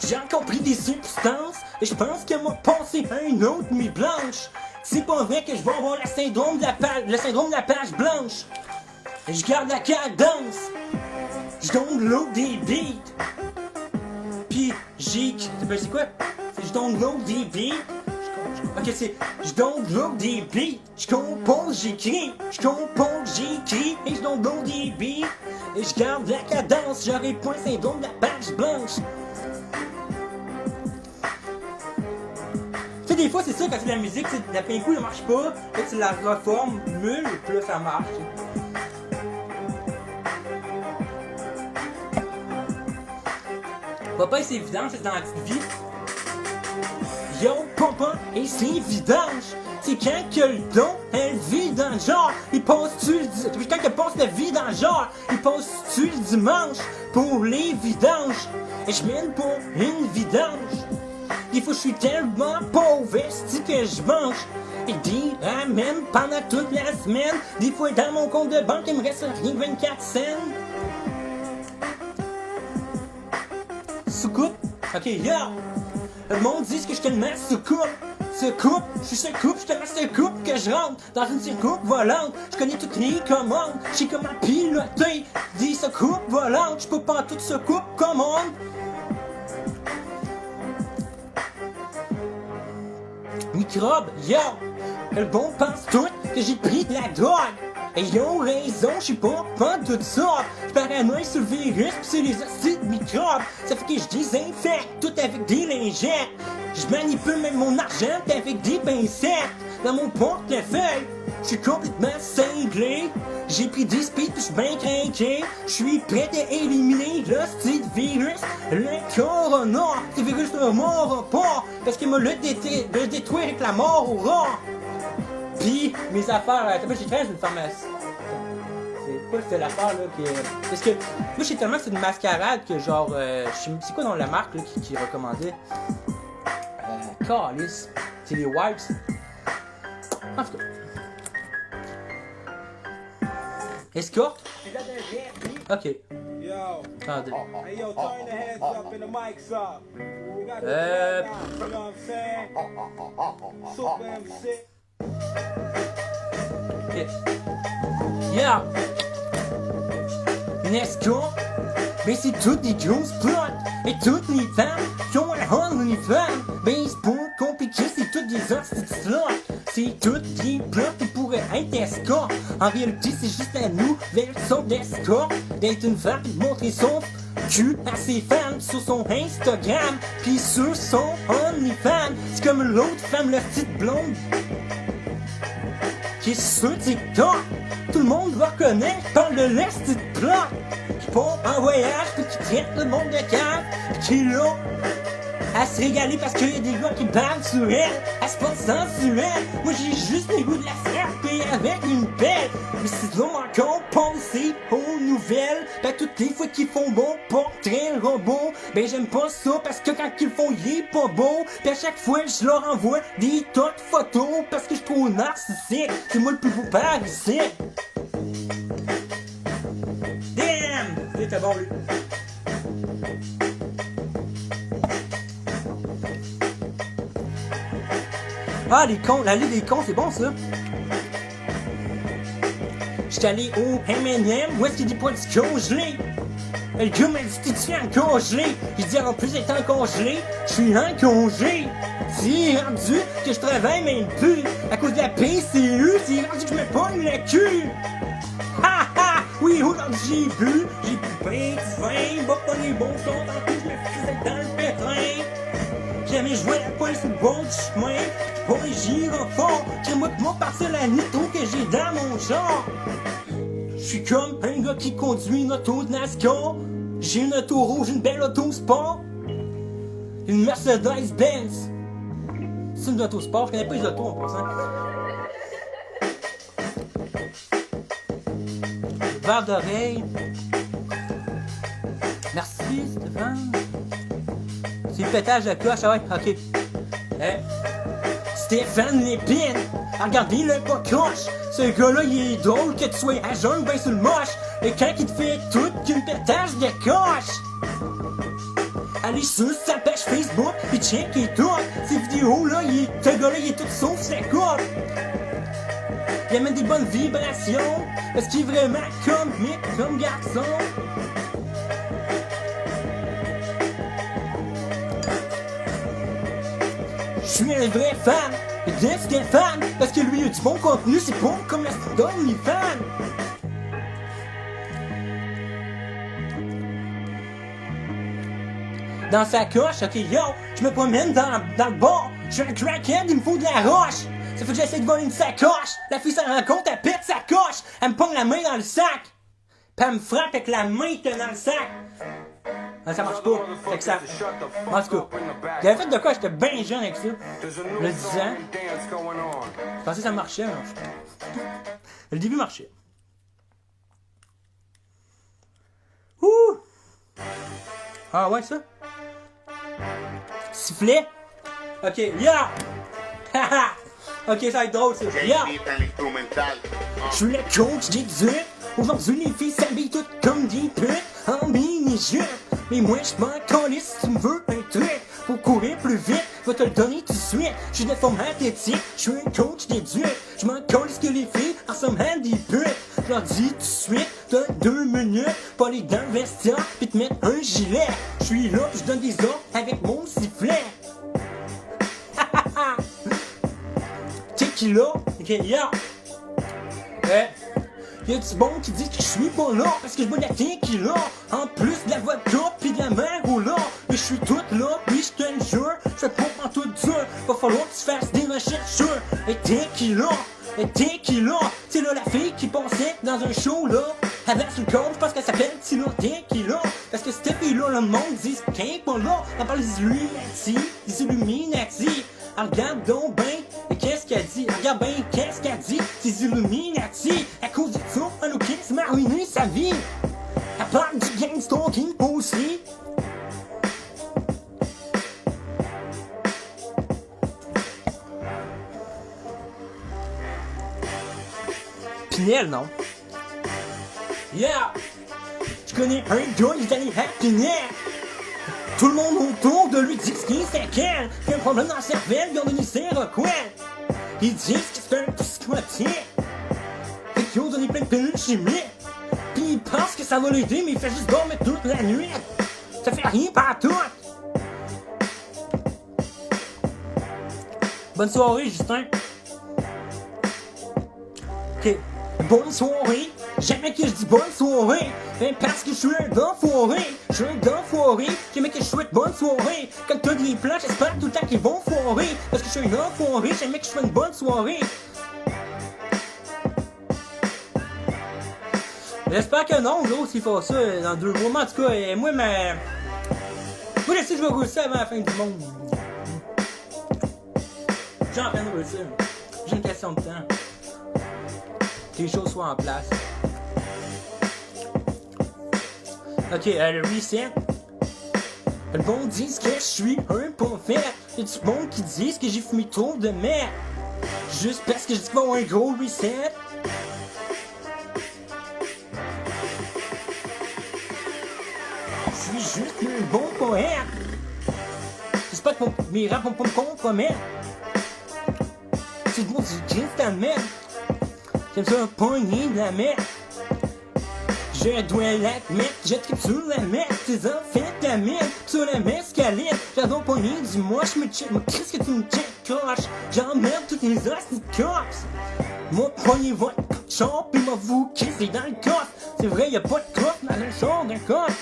J'ai encore pris des substances et je pense qu'elle m'a passé une autre nuit blanche. C'est pas vrai que je vais avoir le syndrome de la page blanche. Et je garde la cadence. Je download des beats. Puis c'est quoi? Je download des beats. Ok, je download des beats. Je compose, j'écris. Je compose, j'écris. Et je download des beats. Et je garde la cadence. J'aurais pas le syndrome de la page blanche. Tu sais, des fois, c'est ça, quand c'est de la musique, d'un coup, ça marche pas, là, tu la reformes, mule, puis là, ça marche. Papa, c'est vidange, c'est dans la petite vie. Yo, papa, et c'est vidange. C'est quand que le don, elle vit dans le genre. Il passe-tu quand il passe la vie dans le genre, il passe-tu le dimanche pour les vidanges. Et je mène pour une vidange. Des fois je suis tellement pauvre, esti que je mange. Et des ramènes pendant toute la semaine. Des fois dans mon compte de banque, il me reste rien que 24 cents. Soucoupe? Ok, yo! Le monde dit que je suis tellement soucoupe. Soucoupe, je suis soucoupe, je suis tellement soucoupe que je rentre dans une soucoupe volante. Je connais toutes les commandes, je sais comment piloter des soucoupes volantes. Je peux pas en toute soucoupe commande. Microbe, yo! Le bon pense tout que j'ai pris de la drogue. Et ils ont raison, je suis pas tout ça. Je paranoïe sur le virus pis c'est les hosties de microbes. Ça fait que je désinfecte tout avec des lingettes. Je manipule même mon argent avec des pincettes. Dans mon portefeuille, je suis complètement cinglé. J'ai pris des speeds pis je suis bien craqué. Je suis prêt à éliminer l'hostie de virus. Le corona, ce virus ne mourra pas. Parce qu'il m'a le détruire avec la mort au rat. Pis mes affaires, j'ai fait une pharmacie. C'est quoi cette affaire là que. Parce que moi je sais tellement que c'est une mascarade que genre. C'est quoi dans la marque là, qui recommandait? Calice. C'est les wipes. En tout cas. Escorte? Ok. Yo. Attendez. Hey yo, turn the heads up and the mics up. We got the you know what I'm saying? Super MC. Ok. Yeah! Une escorte? Ben c'est toutes des grosses plottes. Et toutes les femmes qui ont un OnlyFans. Ben c'est pas compliqué, c'est toutes des hosties de slots. C'est toutes des plottes qui pourraient être escortes. En réalité, c'est juste la nouvelle sorte d'escorte. D'être une femme et de montrer son cul à ses fans sur son Instagram. Pis sur son OnlyFans. C'est comme l'autre femme, la petite blonde qui est sur TikTok. tout le monde va reconnaître, parle de l'Est de plan, qui part en voyage, puis qui traite le monde de cave, puis qui est là, à se régaler parce qu'il y a des gars qui bavent sur elle, elle se porte sensuelle. Moi j'ai juste le goût de la frapper avec une pelle. Mais si l'homme encore pensé aux nouvelles, ben toutes les fois qu'ils font bon portrait robot, ben j'aime pas ça parce que quand ils font il est pas beau. Puis à chaque fois je leur envoie des tas de photos parce que je trouve narcissique. C'est moi le plus beau père ici. Damn! C'était bon lui. Ah, les cons, la Ligue des cons, c'est bon ça. J'étais allé au M&M, où est-ce qu'il dit pas du congelé? Le gars m'a dit, t'es-tu en congelé? J'ai dit, en plus d'être en congelé, je suis en congé. C'est rendu que je travaille même plus. À cause de la PCU, c'est rendu que je me pogne le cul. Ha ha! Oui, aujourd'hui j'ai bu ben du vin, va pas les bons sons, tant que je me faisais dans le pétrin. Jamais je vois la police sur le bord du chemin, pour les gyrophares, crée-moi que moi partir la nitro que j'ai dans mon char. J'suis comme un gars qui conduit une auto de NASCAR. J'ai une auto rouge, une belle auto sport. Une Mercedes-Benz. C'est une auto sport, je connais pas les autos en passant. Verre d'oreille. Merci Stéphane. C'est le pétage de cloche, ah ouais, ok. Stéphane Lépine, regardez-le pas croche. Ce gars-là, il est drôle que tu sois à jeun ben sur le moche. Et quand il te fait tout qu'une pétage de coche. Allez sur sa page Facebook, pis checkez tout. Ces vidéos-là, ce gars-là, il est tout sauf sa coupe. Il amène des bonnes vibrations, parce qu'il est vraiment comique comme garçon. Je suis un vrai fan de Stéphane, parce que lui il a du bon contenu, c'est bon comme la OnlyFans. Dans sa coche, ok yo, je me promène dans le bar, je suis un crackhead, il me faut de la roche. Ça fait que j'essaie de voler une sacoche, la fille s'en rend compte, elle pète sa coche, elle me pogne la main dans le sac, pis elle me frappe avec la main qui est dans le sac. Ah, ça marche pas. Fait que ça. En tout cas, j'avais fait de quoi, j'étais bien jeune avec ça. Le 10 ans. Je pensais que ça marchait, mais le début marchait. Ouh! Ah ouais, ça? Sifflet? Ok, ya! Haha! Ok, ça va être drôle, ça. Ya! Je suis le coach des dupes. Aujourd'hui, les filles s'habillent toutes comme des putes en mini-jupe. Mais moi, je m'en calisse si tu me veux un truc. Pour courir plus vite, je vais te le donner tout de suite. Je suis de forme athlétique, je suis un coach des dupes. Je m'en calisse que les filles ressemblent à des putes. Je leur dis tout de suite, t'as 2 minutes, pas les dans le vestiaire, pis te mettre un gilet. Je suis là, pis je donne des ordres avec mon sifflet. Tequila, ok, ya. Y'a du bon qui dit que je suis pas là parce que je bois de la tequila. En plus de la vodka pis de la maroula. Mais je suis toute là, pis je te le jure, je fais pas en tout dur. Va falloir que tu fasses des recherches sur tequila. C'est là la fille qui passait dans un show là. Avec sur le corps, je pense qu'elle s'appelle Tina Tequila. Parce que cette fille-là, le monde dit qu'elle est pas là. On parle des Illuminati. Regarde donc ben, et qu'est-ce qu'elle dit? Regarde ben, qu'est-ce qu'elle dit? Ces Illuminati. À cause de ça, un autre qui m'a ruiné sa vie. Elle parle du gang stalking aussi. Pinel, non? Yeah! Je connais un gars, il est allé à Pinel. Tout le monde autour de lui dit que c'est qu'elle. Qu'il y a un problème dans la cervelle, ils ont donné Seroquel. Ils disent que c'est un psychotique. Fait qu'ils ont donné plein de pilules chimiques. Pis ils pensent que ça va l'aider, mais il fait juste dormir toute la nuit. Ça fait rien partout. Bonne soirée, Justin. Ok. Bonne soirée. Jamais que je dis bonne soirée. Ben parce que je suis un enfoiré. Je suis un enfoiré. Jamais que je souhaite bonne soirée. Quand t'as des plans, j'espère tout le temps qu'ils vont foirer. Parce que je suis un enfoiré. Jamais que je fais une bonne soirée. J'espère que non, l'autre, s'il fait ça dans 2 mois. Mais en tout cas, moi, je sais que je vais réussir avant la fin du monde. J'ai en train de réussir. J'ai une question de temps. Que les choses soient en place. Ok, le reset. Le monde dit que je suis un prophète. Y'a du monde qui dit que j'ai fumé trop de merde. Juste parce que je dis qu'il va y avoir un gros reset. Je suis juste un bon poète. J'espère que mes raps vont pas me compromettre. C'est du monde du jeans dans la merde. J'aime ça un pogné de la merde. Je dois l'admettre, je tripe sur la merde. Tes enfants de la merde, sur la mescaline. J'adore pogné, dis-moi, je me check. Moi, qu'est-ce que tu me check, coche? J'emmerde toutes les os de cops. Moi, prenez votre char, pis moi vous kiffer dans le coffre. C'est vrai, y'a pas de coffre dans un char d'un coffre.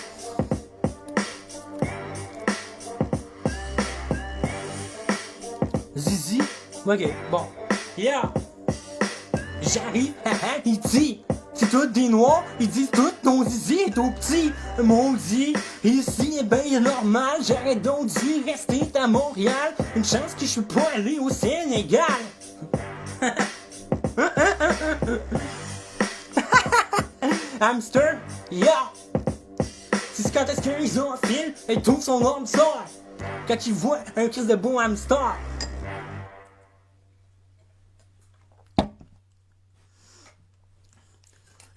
Zizi, ok, bon. Yeah! J'arrive, haha, il dit, c'est tout des noirs, ils disent tout ton zizi est tout petit. Maudit, ici est bien normal, j'aurais donc dû rester à Montréal. Une chance que je suis pas allé au Sénégal. Hamster, yeah! C'est quand est-ce qu'un isophile, il trouve son homme sort. Quand il voit un crise de bon hamster.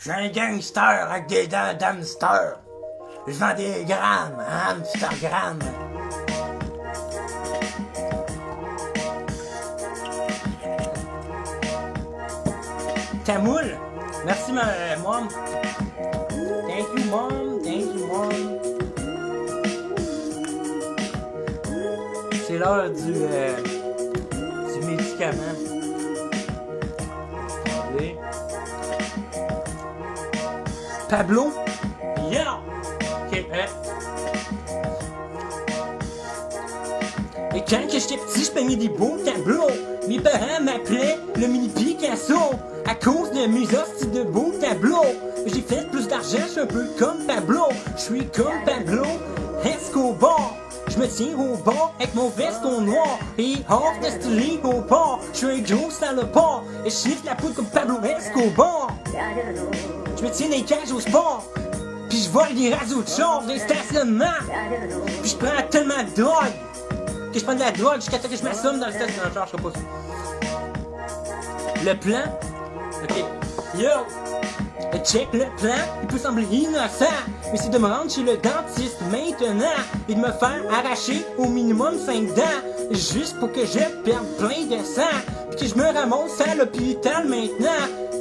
Je suis un gangster avec des dents d'hamster. Je vends des grammes, hamstergrammes. Tamoul, merci ma mom. Thank you mom, thank you mom. C'est l'heure du médicament. Attendez. Pablo? Yeah! Ok, Et quand que j'étais petit, je peignais des beaux tableaux. Mes parents m'appelaient le mini Picasso à cause de mes hosties de beaux tableaux. J'ai fait plus d'argent, je suis un peu comme Pablo. Je suis comme Pablo Escobar. Je me tiens au bord avec mon veston noir et hors de stylé au port. Je suis un gros salopard et je chiffre la poudre comme Pablo Escobar. Je me tiens dans les cages au sport, puis je vole des réseaux de chars des stationnements. Puis je prends tellement de drogue que je prends de la drogue jusqu'à ce que je m'assomme dans le stationnement. Je sais pas ça. Le plan? Ok. Yo! Check le plan, il peut sembler innocent, mais c'est de me rendre chez le dentiste maintenant et de me faire arracher au minimum 5 dents, juste pour que je perde plein de sang, puis que je me ramasse à l'hôpital maintenant.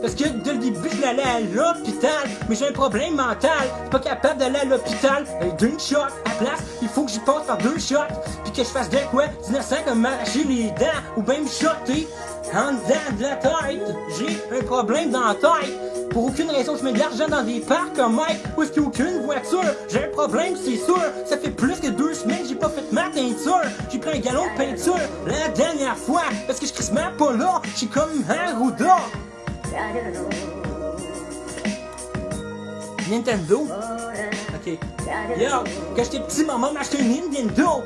Parce que dès le début, je l'allais à l'hôpital, mais j'ai un problème mental. Je suis pas capable d'aller à l'hôpital d'une shot. À la place, il faut que j'y passe par 2 shots, puis que je fasse de quoi d'innocent comme m'arracher les dents, ou bien me shotter en dedans de la tête. J'ai un problème dans la tête. Pour aucune raison, je mets de l'argent dans des parcs comme Mike, où est-ce qu'il n'y a aucune voiture. J'ai un problème, c'est sûr. Ça fait plus que 2 semaines que j'ai pas fait ma teinture. J'ai pris un gallon de peinture la dernière fois, parce que je crisse même pas là. Je suis comme Arruda. Nintendo? Ok. Yo, quand j'étais petit, maman m'a acheté un Nintendo.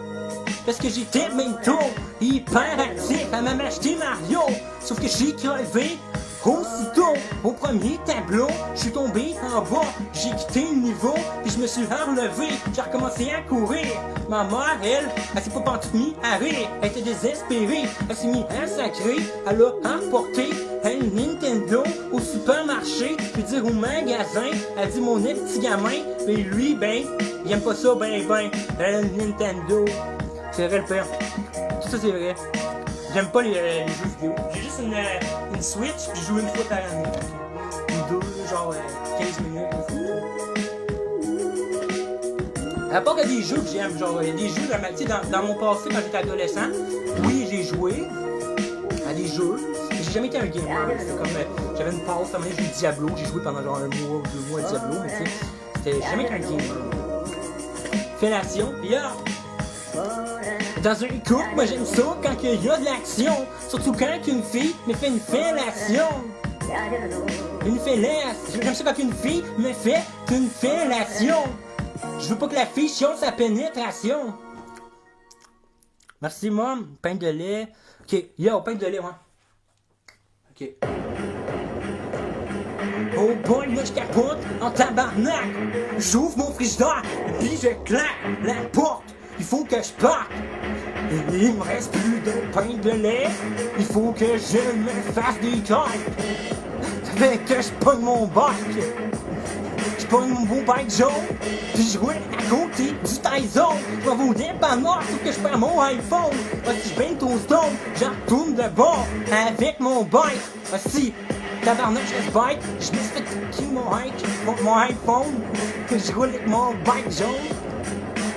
Parce que j'étais bientôt hyper actif. Elle m'a acheté Mario. Sauf que j'ai crevé aussitôt. Au premier tableau, je suis tombé en bas. J'ai quitté le niveau, puis je me suis relevé. J'ai recommencé à courir. Ma mère, elle s'est pas pantoute mise à rire. Elle était désespérée. Elle s'est mise à sacrer. Elle a emporté un Nintendo au supermarché. Je veux dire au magasin. Elle dit mon petit gamin. Mais lui, ben, il aime pas ça, ben. Un Nintendo. C'est vrai le père. Tout ça, c'est vrai. J'aime pas les jeux vidéo. J'ai juste une Switch, puis je joue une fois par année. Ou 2, genre 15 minutes. À part qu'il y a des jeux que j'aime, genre il y a des jeux dans mon passé quand j'étais adolescent. Oui, j'ai joué à des jeux. J'ai jamais été un gamer. C'est comme j'avais une pause, ça m'a dit Diablo. J'ai joué pendant genre 1 mois ou 2 mois à Diablo, mais tu sais, j'ai jamais été un gamer. Fellation, yeah! Dans un couple, moi j'aime ça quand il y a de l'action. Surtout quand une fille me fait une fellation. Une fellation. J'aime ça quand une fille me fait une fellation. Je veux pas que la fille chiale sa pénétration. Merci, mom. Pain de lait. Ok, yo, pain de lait, ouais. Ok. Oh boy, là je capote en tabarnak. J'ouvre mon frigidaire, puis je claque la porte. Il faut que je parte. Il me reste plus de pain de lait. Il faut que je me fasse des cartes. Ça fait que je pogne mon bike. Je pogne mon beau bike jaune. Puis je roule à côté du Tyson. Je vais vous dépanneur, sauf que je perds mon iPhone. Si je baigne ton stone, j'en retourne de bord avec mon bike. Si tabarnak, je reste bike. Je me suis fait qui mon iPhone. Que je roule avec mon bike jaune.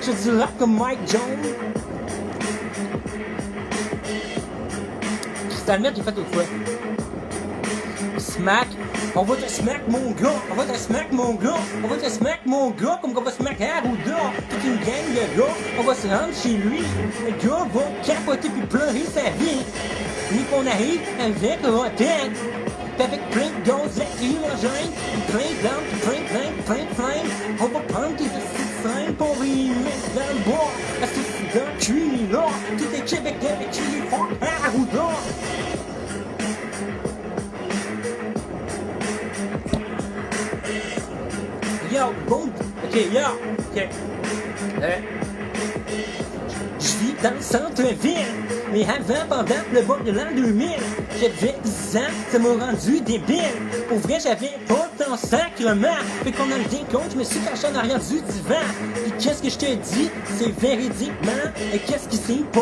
Je fais du rap comme Mike Jones. Crystal j'ai fait autre fois. Smack. On va te smack mon gars. On va te smack mon gars. On va te smack mon gars. Comme qu'on va smack Arruda. Toute une gang de gars. On va se rendre chez lui. Le gars va capoter puis pleurer sa vie. Ni qu'on arrive avec Rotten. Pis avec plein de gaz lacrymogènes. Plein d'armes, plein de flammes. On va prendre tes flingues pour les mettre dans le bois. Parce que c'est dans le cul là. Tous les Québécois avec qui ils font Arruda. Yo, bon, ok, yo, ok. Je vis dans le centre-ville, mais avant, pendant le bas de l'an 2000, j'avais 10 ans, ça m'a rendu débile. Pour vrai, j'avais pas de temps sacrement. Fait qu'on a le décompte, je me suis caché en arrière du divan. Puis qu'est-ce que je te dis, c'est véridiquement. Et qu'est-ce qui c'est pas,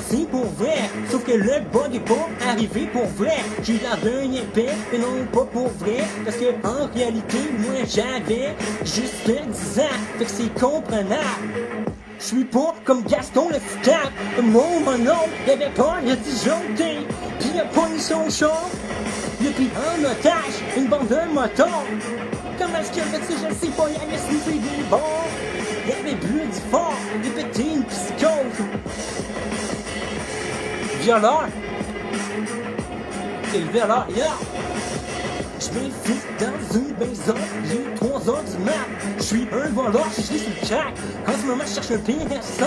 c'est pour vrai. Sauf que le bug est pas arrivé pour vrai. J'ai eu l'air d'un épais, mais non pas pour vrai. Parce que en réalité, moi j'avais juste 10 ans. Fait que c'est comprenable. Je suis pas comme Gaston le Ficap. Mon oncle, il avait peur, il a disjoncté. Puis il a pogné son char. Il a pris en otage une bande de motards. Comment est-ce qu'il a fait ça, je ne sais pas. Il avait sniffé des bords. Il avait bu du fort. Il a pété une psychose. Violeur. C'est le violeur, yeah. Je m'infiltre dans une maison, j'ai 3 heures du mat. Je suis un voleur, je suis sur le crack. En ce moment, je cherche un PS5.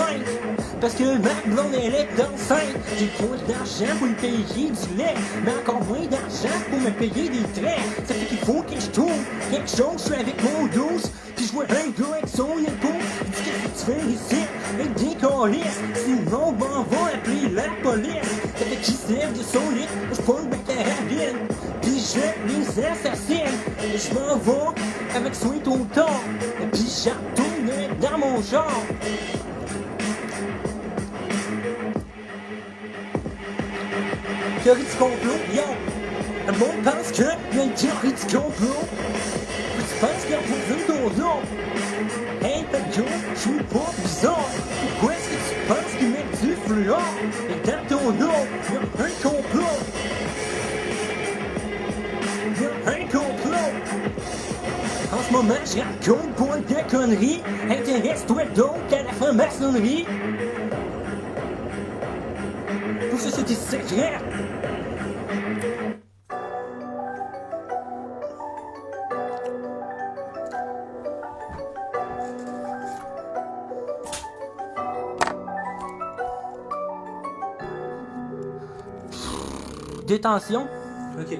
Parce que ma blonde, elle est enceinte. J'ai pas d'argent pour lui payer du lait, mais encore moins d'argent pour me payer des traits. Ça fait qu'il faut que je trouve quelque chose. Je suis avec mon douce, puis je vois un gars avec son épouse. Il dit qu'est-ce que tu fais ici? Il décalisse, sinon ben, on va appeler la police. Ça fait qu'il se lève de son lit, je prends ma carabine. Puis je les assassine. Et je m'en vais avec soin ton temps. Et puis je retourne dans mon genre. Théorie du complot, yo. Le monde pense qu'il y a une théorie du complot. Mais tu penses qu'il y a besoin ton nom. Hey, Pedro, je suis pas bizarre. Pourquoi est-ce que tu penses qu'ils mettent du fluor? Et dans ton nom, il y a un complot. Un complot. En ce moment, je raconte pas de conneries. Intéresse-toi donc à la franc-maçonnerie. Tout ça, c'est des secrets. Détention. Ok.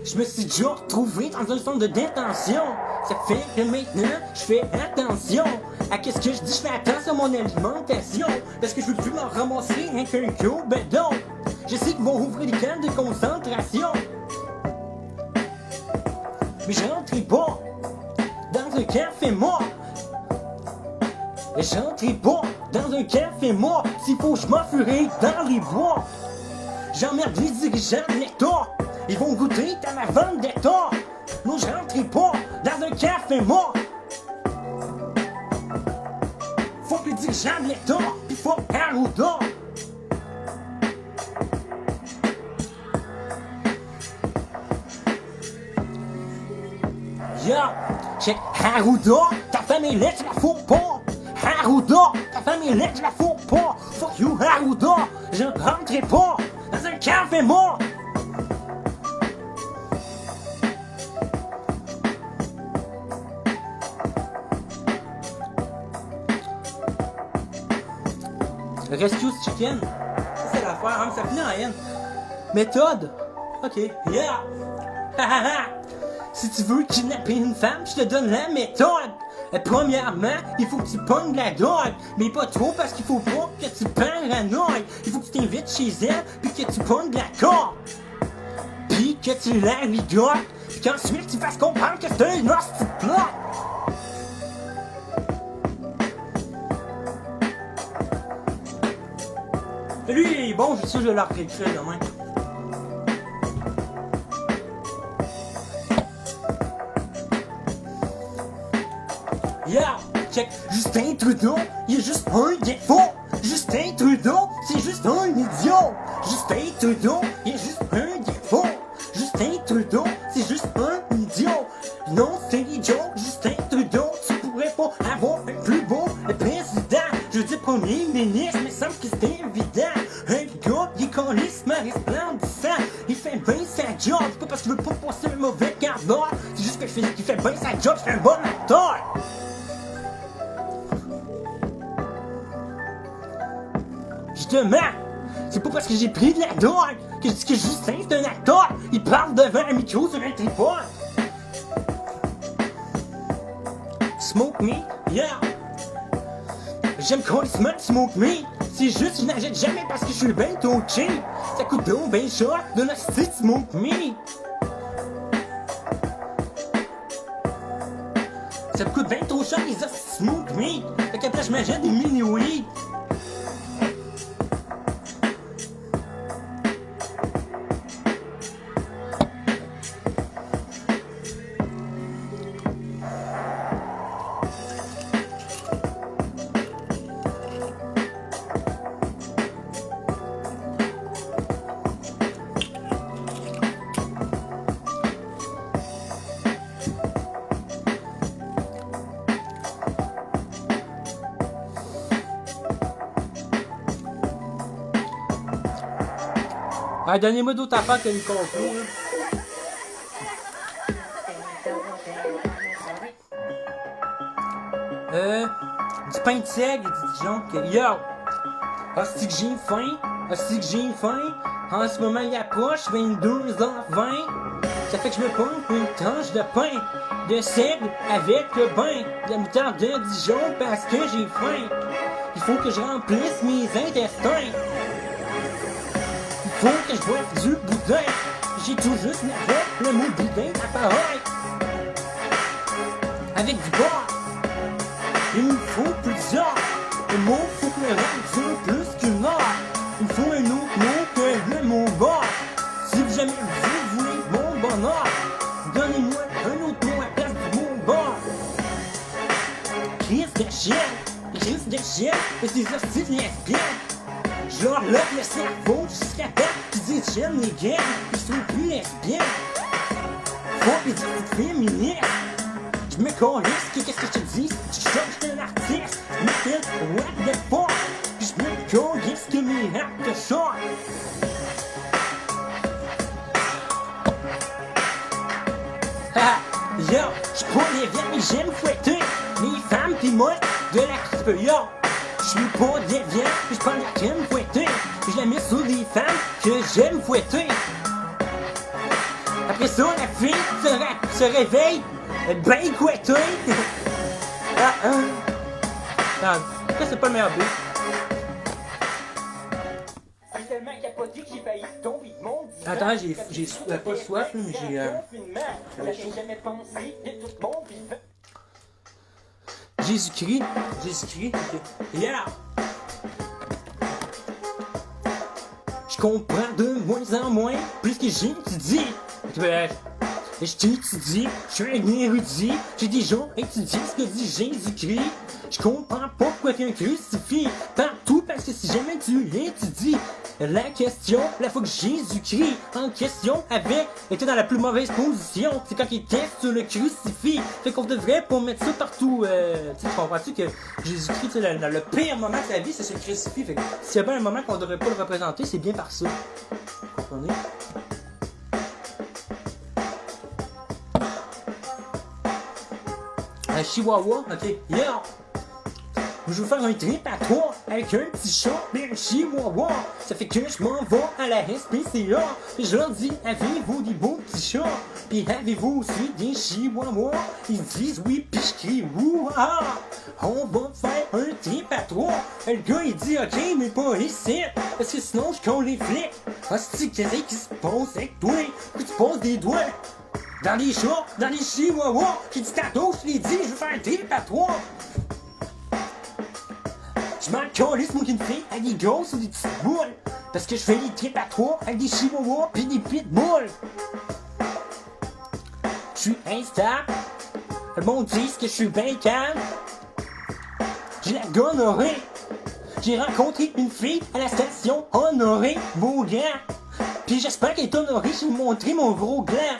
Je me suis déjà retrouvé dans un centre de détention. Ça fait que maintenant, je fais attention à qu'est-ce que je dis. Je fais attention à mon alimentation. Parce que je veux plus m'en ramasser avec un gros bedon. Je sais qu'ils vont ouvrir des camps de concentration. Mais je rentrerai pas dans un café mort. Je rentrerai pas dans un café mort. S'il faut, je m'enfuirai dans les bois. J'emmerde les dirigeants de l'État. Ils vont goûter à ma vente d'État. Non, je rentrerai pas dans un café mort. Faut que les dirigeants de l'État, pis faut Arruda. Yo, check Arruda, ta femme est laide, tu la fous pas. Arruda, ta femme est laide, tu la fous pas. Fuck you, Arruda, je rentrerai pas dans un café mort. Rescue Chicken. Ça, c'est l'affaire, hein, ça finit en N. Méthode. Ok. Yeah. Si tu veux kidnapper une femme, je te donne la méthode. Premièrement, il faut que tu pognes la drogue. Mais pas trop parce qu'il faut pas que tu paranoïes. Il faut que tu t'invites chez elle, puis que tu pognes de la corde. Puis que tu la rigoles. Puis qu'ensuite tu fasses comprendre que c'est un hostie de plot. Lui, il est bon, je suis sûr que je vais le réécrire demain. Yeah, check. Justin Trudeau, il est juste un défaut. Justin Trudeau, c'est juste un idiot. Justin Trudeau, il est juste un défaut. Justin Trudeau, c'est juste un idiot. Non, c'est idiot. Justin Trudeau, tu pourrais pas avoir un plus beau président. Je dis premier ministre, mais semble que c'est évident. Un gars, il est calissement resplendissant. Il fait bien sa job. C'est pas parce qu'il veut pas passer un mauvais quart d'heure. C'est juste qu'il fait bien sa job, c'est un bon acteur. Justement, c'est pas parce que j'ai pris de la drogue que je dis que Justin c'est un acteur. Il parle devant un micro sur un tripod. Smoke me, yeah. J'aime complètement smoke me. C'est juste que je n'achète jamais parce que je suis ben trop cheap. Ça coûte donc ben cher de la petite smoke me. Ça me coûte ben trop cher les hosties smoke me. Fait qu'après je m'achète des mini-weed. Ah, donnez-moi d'autres affaires que le complot, là. Du pain de seigle, du Dijon. Yo! Hostie que j'ai faim. Hostie que j'ai faim. En ce moment, il approche 22h20. Ça fait que je me pogne une tranche de pain de seigle avec le bain de la moutarde de Dijon parce que j'ai faim. Il faut que je remplisse mes intestins. Faut que je boive du boudin. J'ai tout juste le mot boudin apparaît. Avec du beurre. Il me faut plusieurs. Le mot faut que le reste dure plus qu'une heure. Il me faut un autre mot que le mot beurre. Si jamais vous voulez mon bonheur, donnez-moi un autre mot à place du mot beurre. Crise de chienne. Crise de chienne. Et c'est hosties lesbiennes. Je leur lève le cerveau jusqu'à temps qu'ils détiennent les gains, ils sont plus lesbiennes. Faut les dire féministes. Je me calisse, qu'est-ce que je te dis? Tu cherches un artiste, je m'appelle what the fuck. Puis je me calisse que mes actes sortent. Ha! Yo, j'suis pas lesbienne mais j'aime fouetter les femmes pis moi de la crispe, yo. Je suis pas déviant, je prends la crème fouettée. Je la mets sur des femmes que j'aime fouetter. Après ça, la fille se réveille, ben couettée. Ça c'est pas le meilleur but. C'est tellement capoté que j'ai failli tomber de monde. Attends, j'ai pas soif, mais j'ai jamais pensé de tout le monde vivant. Jésus-Christ, ok. Yeah! Je comprends de moins en moins plus que j'étudie. Je t'étudie, je suis un érudit. J'ai déjà étudié ce que dit Jésus-Christ. Je comprends pas pourquoi qu'un crucifix partout parce que si jamais tu étudies la question, la fois que Jésus-Christ en question était dans la plus mauvaise position, c'est quand il était sur le crucifix. Fait qu'on devrait pas mettre ça partout. Tu comprends-tu que Jésus-Christ, dans le pire moment de sa vie, c'est ce crucifix. Fait que s'il y a bien un moment qu'on devrait pas le représenter, c'est bien par ça. Vous comprenez? Chihuahua, ok, yeah! Je veux faire un trip à 3 avec un petit chat et un chihuahua. Ça fait que je m'en vais à la SPCA. Puis je leur dis, avez-vous des beaux petits chats? Puis avez-vous aussi des chihuahuas? Ils disent oui, puis je crie ouah! On va faire un trip à 3. Le gars il dit ok, mais pas ici. Parce que sinon je compte les flics. Hostie, qu'est-ce qui se passe avec toi? Que tu passes des doigts dans les chats, dans les chihuahuas. J'ai dit tantôt, je l'ai dit, je veux faire un trip à 3. Je m'en calisse, moi, qu'une fille avec des grosses ou des petites boules. Parce que je fais des trips à 3 avec des chihuahuas pis des pitbulls. Je suis instable. Le monde dit que je suis bien calme. J'ai la gonorrhée. J'ai rencontré une fille à la station Honoré Beaugrand. Pis j'espère qu'elle est honorée, je vais lui montrer mon gros gland.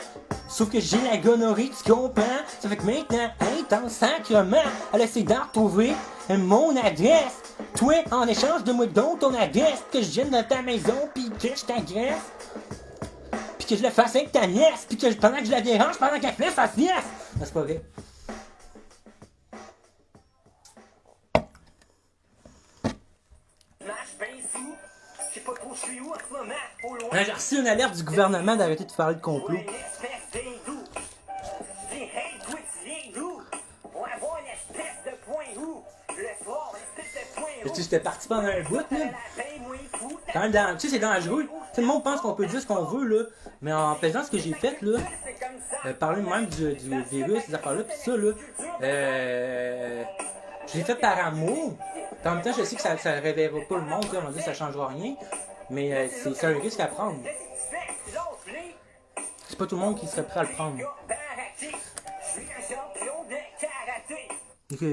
Sauf que j'ai la gonorrhée, tu comprends? Ça fait que maintenant, elle est en sacrement. Elle essaie d'en retrouver mon adresse. Toi, en échange de moi donc ton adresse, que je vienne dans ta maison, pis que je t'agresse. Pis que je le fasse avec ta nièce, pis que pendant que je la dérange, pendant qu'elle fait sa nièce. Non, c'est pas vrai. J'ai reçu une alerte du gouvernement d'arrêter de parler de complot. J'étais parti pendant un bout, là. Quand même, tu sais, c'est dangereux. Tout le monde pense qu'on peut dire ce qu'on veut, là. Mais en faisant ce que j'ai fait, là, parler même du virus, des affaires-là, pis ça, là, je l'ai fait par amour. En même temps, je sais que ça réveillera pas le monde, là. On va dire que ça changera rien. Mais c'est un risque à prendre. C'est pas tout le monde qui serait prêt à le prendre. Ok.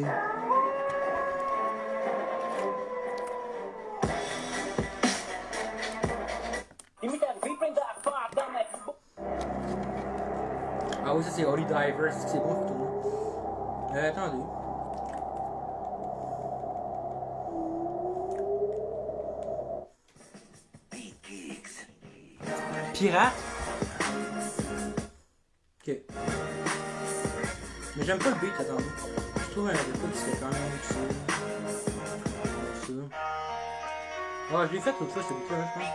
Ah oui, ça c'est Holy Divers, c'est bon tout le monde. Attendez. Pirate. Ok. Mais j'aime pas le beat, attendez. Je trouve un écoute qui serait quand même utile. Ça. Ah, je l'ai fait l'autre fois, ce beat-là, je pense.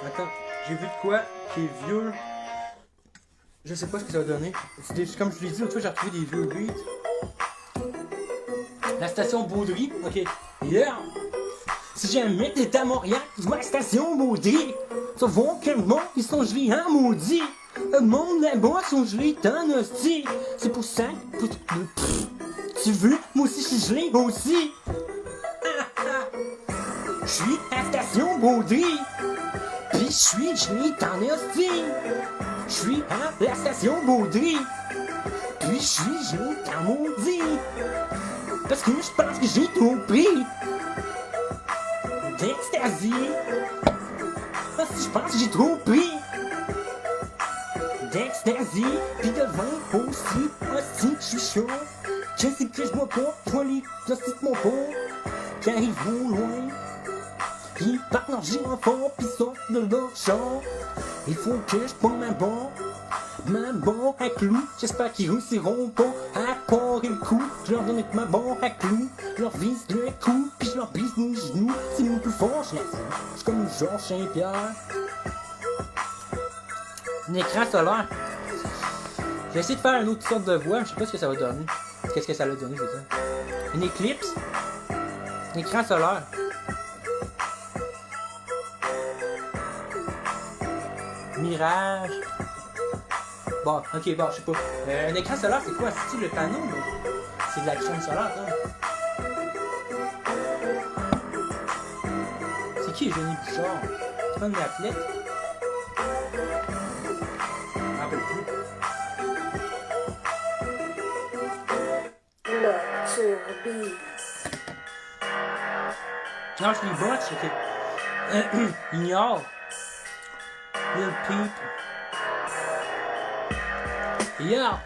Attends, j'ai vu de quoi qui est vieux. Je sais pas ce que ça va donner. Comme je l'ai dit l'autre fois, j'ai retrouvé des vieux beats. La station Baudry, ok. Yeah! Si jamais t'es à Montréal, tu vois la station Baudry. Tu vas voir que le monde, ils sont gelés en maudit. Le monde là-bas sont gelés en hostie. C'est pour ça que... Tu veux? Moi aussi, je suis gelé aussi. Je suis à la station Baudry. Pis je suis gelé en hostie. Je suis à la station Baudry. Puis je suis gelé en maudit. Parce que je pense que j'ai tout pris. D'extasie. Parce que je pense que j'ai trop pris. D'extasie. Pis de vin aussi. Aussi que je suis chaud. Je sais que je bois pas. Je vois les plastiques mon pot. Car ils vont loin. Ils partent leur girofort. Pis sortent de leur champ. Il faut que je prenne ma barre à clous. J'espère qu'ils réussiront pas à parer le coup. Je leur donne avec ma barre à clous. Je leur vise le cou, puis je leur bise les genoux. C'est mon plus fort, je suis comme Georges Saint-Pierre. Un écran solaire. Je vais essayer de faire une autre sorte de voix, je sais pas ce que ça va donner. Qu'est-ce que ça va donner, je veux dire. Une éclipse. Un écran solaire. Mirage. Bon, ok, bon, je sais pas. Un écran solaire, c'est quoi? C'est-tu le panneau? C'est de la crème solaire, ça. C'est qui, Jenny Bouchard? C'est pas une athlète? Je m'en rappelle plus. Non, je les botche, ok. Ignore. Lil Peep. Yeah.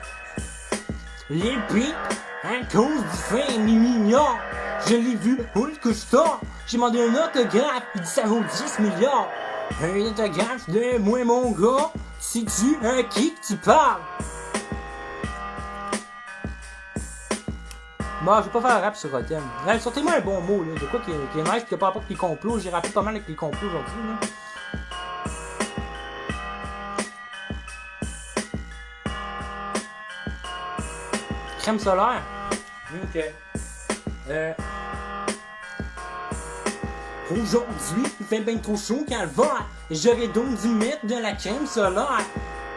Lil Peep, à cause du fame, il m'ignore. Je l'ai vu où le couche-tard. J'ai demandé un autographe, il dit ça vaut 10 milliards. Un autographe de moi, mon gars. Sais-tu à qui que tu parles? Bon, je vais pas faire un rap sur Rotem. Sortez-moi un bon mot, là. De quoi qui est nice, qui a pas rapport avec les complots. J'ai rappelé pas mal avec les complots aujourd'hui, là. Crème solaire. Ok. Aujourd'hui, il fait bien trop chaud calvaire. J'aurais donc dû mettre de la crème solaire.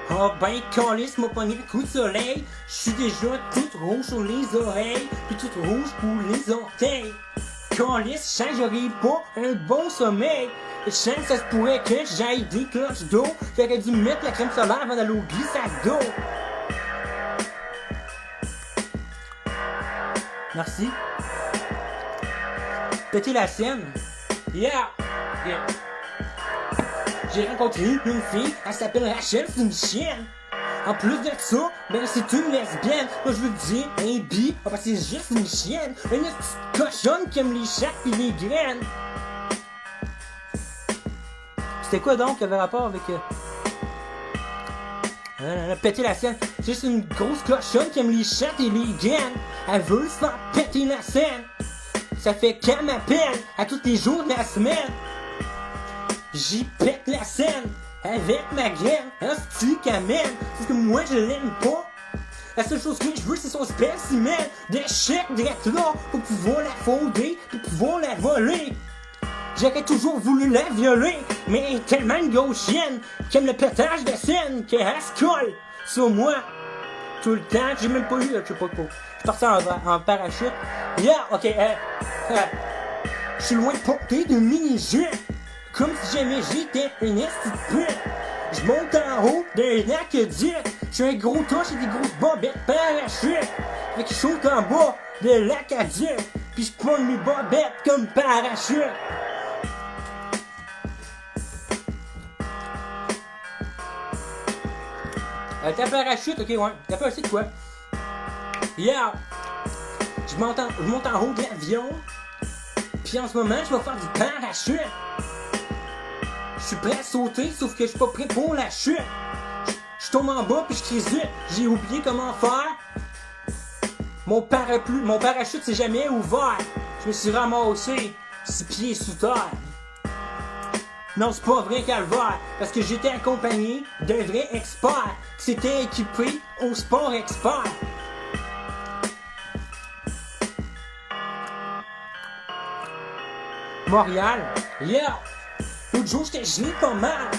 Ah ben, calice m'a pogné le coup de soleil. J'suis déjà toute rouge sur les oreilles, puis toute rouge pour les orteils. Calice, j'sens que j'aurais pas un bon sommeil. J'sens que ça se pourrait que j'aille des cloches d'eau. J'aurais dû mettre la crème solaire avant d'aller au glissade d'eau. Merci. Péter la scène. Yeah! J'ai rencontré une fille, elle s'appelle Rachel, c'est une chienne. En plus de ça, ben c'est une lesbienne. Moi je veux dire, un bi, parce que c'est juste une chienne. Une petite cochonne qui aime les chats pis les graines. C'était quoi donc qui avait rapport avec... Elle a pété la scène. C'est juste une grosse cochonne qui aime les chats et les graines. Elle veut se faire péter la scène. Ça fait qu'elle m'appelle à tous les jours de la semaine. J'y pète la scène avec ma graine. Hostie qu'elle mène. Parce que moi je l'aime pas. La seule chose que je veux c'est son spécimen d'échec direct là pour pouvoir la fonder pour pouvoir la voler. J'aurais toujours voulu la violer, mais elle est tellement une grosse chienne qu'elle aime le pétage de scène qu'elle se colle sur moi tout le temps. J'ai même pas eu, je sais pas quoi. Je suis parti en parachute. Yeah, ok, je suis loin de porter de mini-jus. Comme si jamais j'étais une esti de pute. Je monte en haut d'un aqueduc. Je suis un gros touche et des grosses bobettes parachute. Fait que je saute en bas de l'aqueduc. Puis je pogne mes bobettes comme parachute. T'as un parachute, ok, ouais. T'as pas un site quoi? Yeah! Je monte en haut de l'avion. Puis en ce moment, je vais faire du parachute. Je suis prêt à sauter, sauf que je suis pas prêt pour la chute. Je tombe en bas puis je crie zut. J'ai oublié comment faire. Mon parachute s'est jamais ouvert. Je me suis ramassé 6 pieds sous terre. Non, c'est pas vrai calvaire, parce que j'étais accompagné d'un vrai expert qui s'était équipé au sport expert. Montréal, yeah! L'autre jour, j'étais gelé pas mal.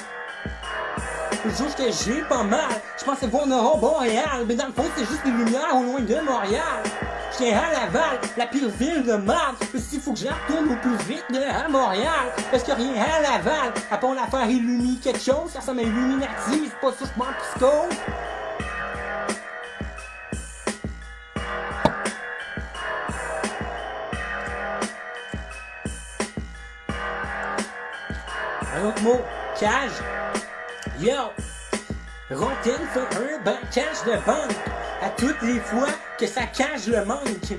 Je pensais voir un aurore boréale, mais dans le fond, c'était juste des lumières au loin de Montréal. J'étais à Laval, la pire ville de merde. Mais s'il faut que je retourne au plus vite à Montréal, parce que rien à Laval, à part l'affaire Illumi quelque chose, ça ressemble à Illuminati, mais c'est pas ça, je m'en psychose. Un autre mot, cage. Yo! Rotten fait un braquage de banque à toutes les fois que sa cage le manque.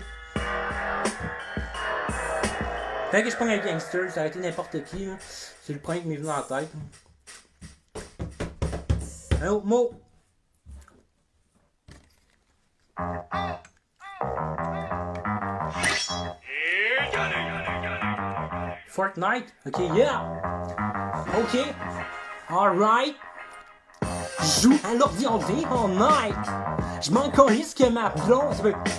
Fait que je prends un gangster, ça aurait été n'importe qui, là. C'est le premier qui m'est venu en tête. Un autre mot. Fortnite. Ok, yeah. Ok. Alright. Joue à l'ordi all day, all night. Je m'en calisse que ma blonde,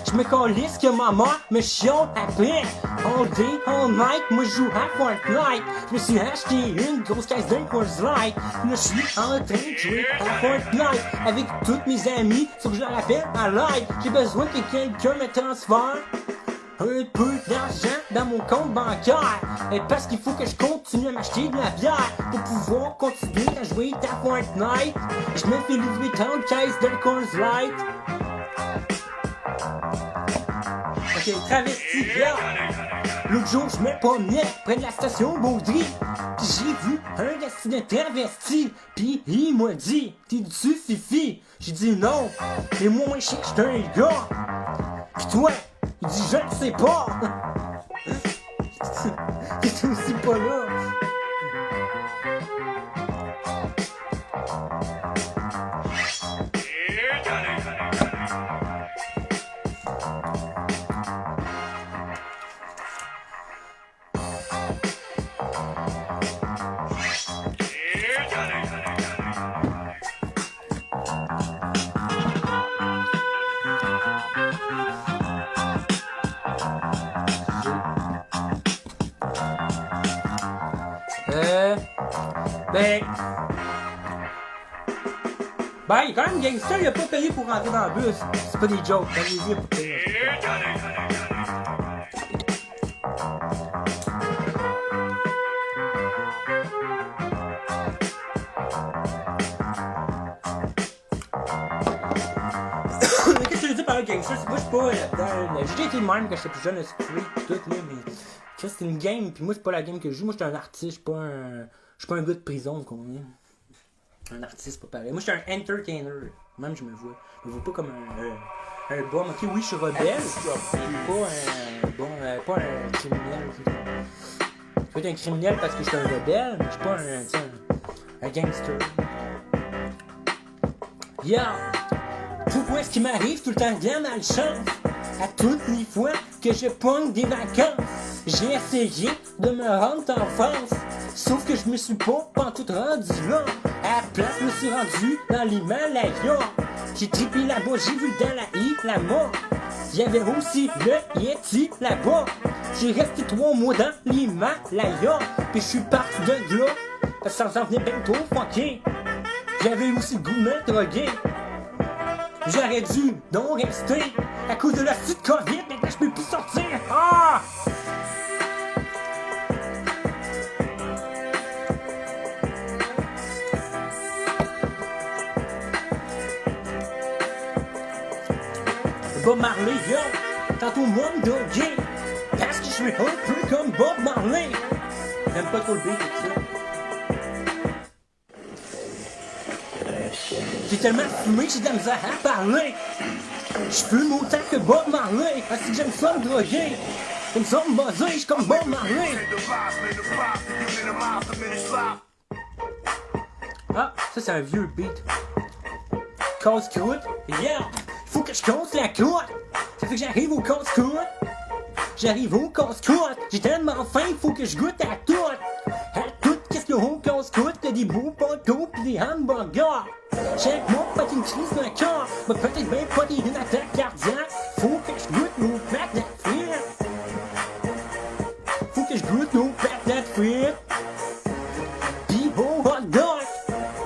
je me calisse que ma mère me chionne après. All day, all night, moi je joue à Fortnite. Je me suis acheté une grosse caisse d'un Coors Light. Je suis en train de jouer à Fortnite avec tous mes amis, sauf que je leur rappelle à live. J'ai besoin que quelqu'un me transfère un peu d'argent dans mon compte bancaire. Et parce qu'il faut que je continue à m'acheter de la bière pour pouvoir continuer à jouer à Fortnite. Je me fais livrer tant de caisses de Coors Light. Ok, travesti, yeah. L'autre jour, je me promenais près de la station Baudry. Pis j'ai vu un destinat travesti. Pis il m'a dit, t'es-tu fifi? J'ai dit non. Et moi, je sais que j'étais un gars. Pis toi, il dit je ne sais pas. T'es aussi pas là. Ben, il est quand même gangster, il a pas payé pour rentrer dans le bus. C'est pas des jokes, allez-y pour payer. Qu'est-ce que je veux dire par un gangster? Moi, je suis pas là-dedans. J'ai déjà été le même quand j'étais plus jeune, le street pis tout, là, mais c'est une game, pis moi, c'est pas la game que je joue. Moi, j'étais un artiste, je suis pas un gars de prison, qu'on est. Un artiste, pas pareil. Moi, je suis un entertainer. Même, je me vois. Je me vois pas comme un bon. Ok, oui, je suis rebelle. Pas un criminel. Je peux être un criminel parce que je suis un rebelle, mais je suis pas un gangster. Yeah! Pourquoi est-ce qu'il m'arrive tout le temps de la malchance? À toutes les fois que je pogne des vacances, j'ai essayé de me rendre en France. Sauf que je me suis pas pantoute rendu là. À la place, je me suis rendu dans l'Himalaya. J'ai trippé là-bas, j'ai vu dans la mort. Y'avait aussi le Yeti là-bas. J'ai resté 3 mois dans l'Himalaya. Puis je suis parti de là, parce que ça s'en venait bientôt fucké. J'avais aussi le goût de me droguer. J'aurais dû donc rester à cause de la petite COVID, mais que je peux plus sortir. Ah! Bob Marley, yo, tantôt moi me droguer, parce que je suis un peu comme Bob Marley. J'aime pas trop le beat et tout ça. J'ai tellement fumé que j'ai de la misère à parler. Je fume autant que Bob Marley, parce que j'aime ça me droguer. J'aime ça me buzzer, je suis comme Bob Marley. Ah, ça c'est un vieux beat. Casse-croûte, yeah! Faut que je casse la croûte! Ça fait que j'arrive au casse-croûte! J'arrive au casse-croûte! J'ai tellement faim, faut que je goûte à tout! À tout, qu'est-ce qu'il y a au casse-croûte? T'as des beaux potos pis des hamburgers! Check moi, pas une crise de cœur! Mais peut-être même pas une attaque cardiaque! Faut que je goûte nos pâtes de frites! Faut que je goûte nos pâtes de frites! Pis au hot dog!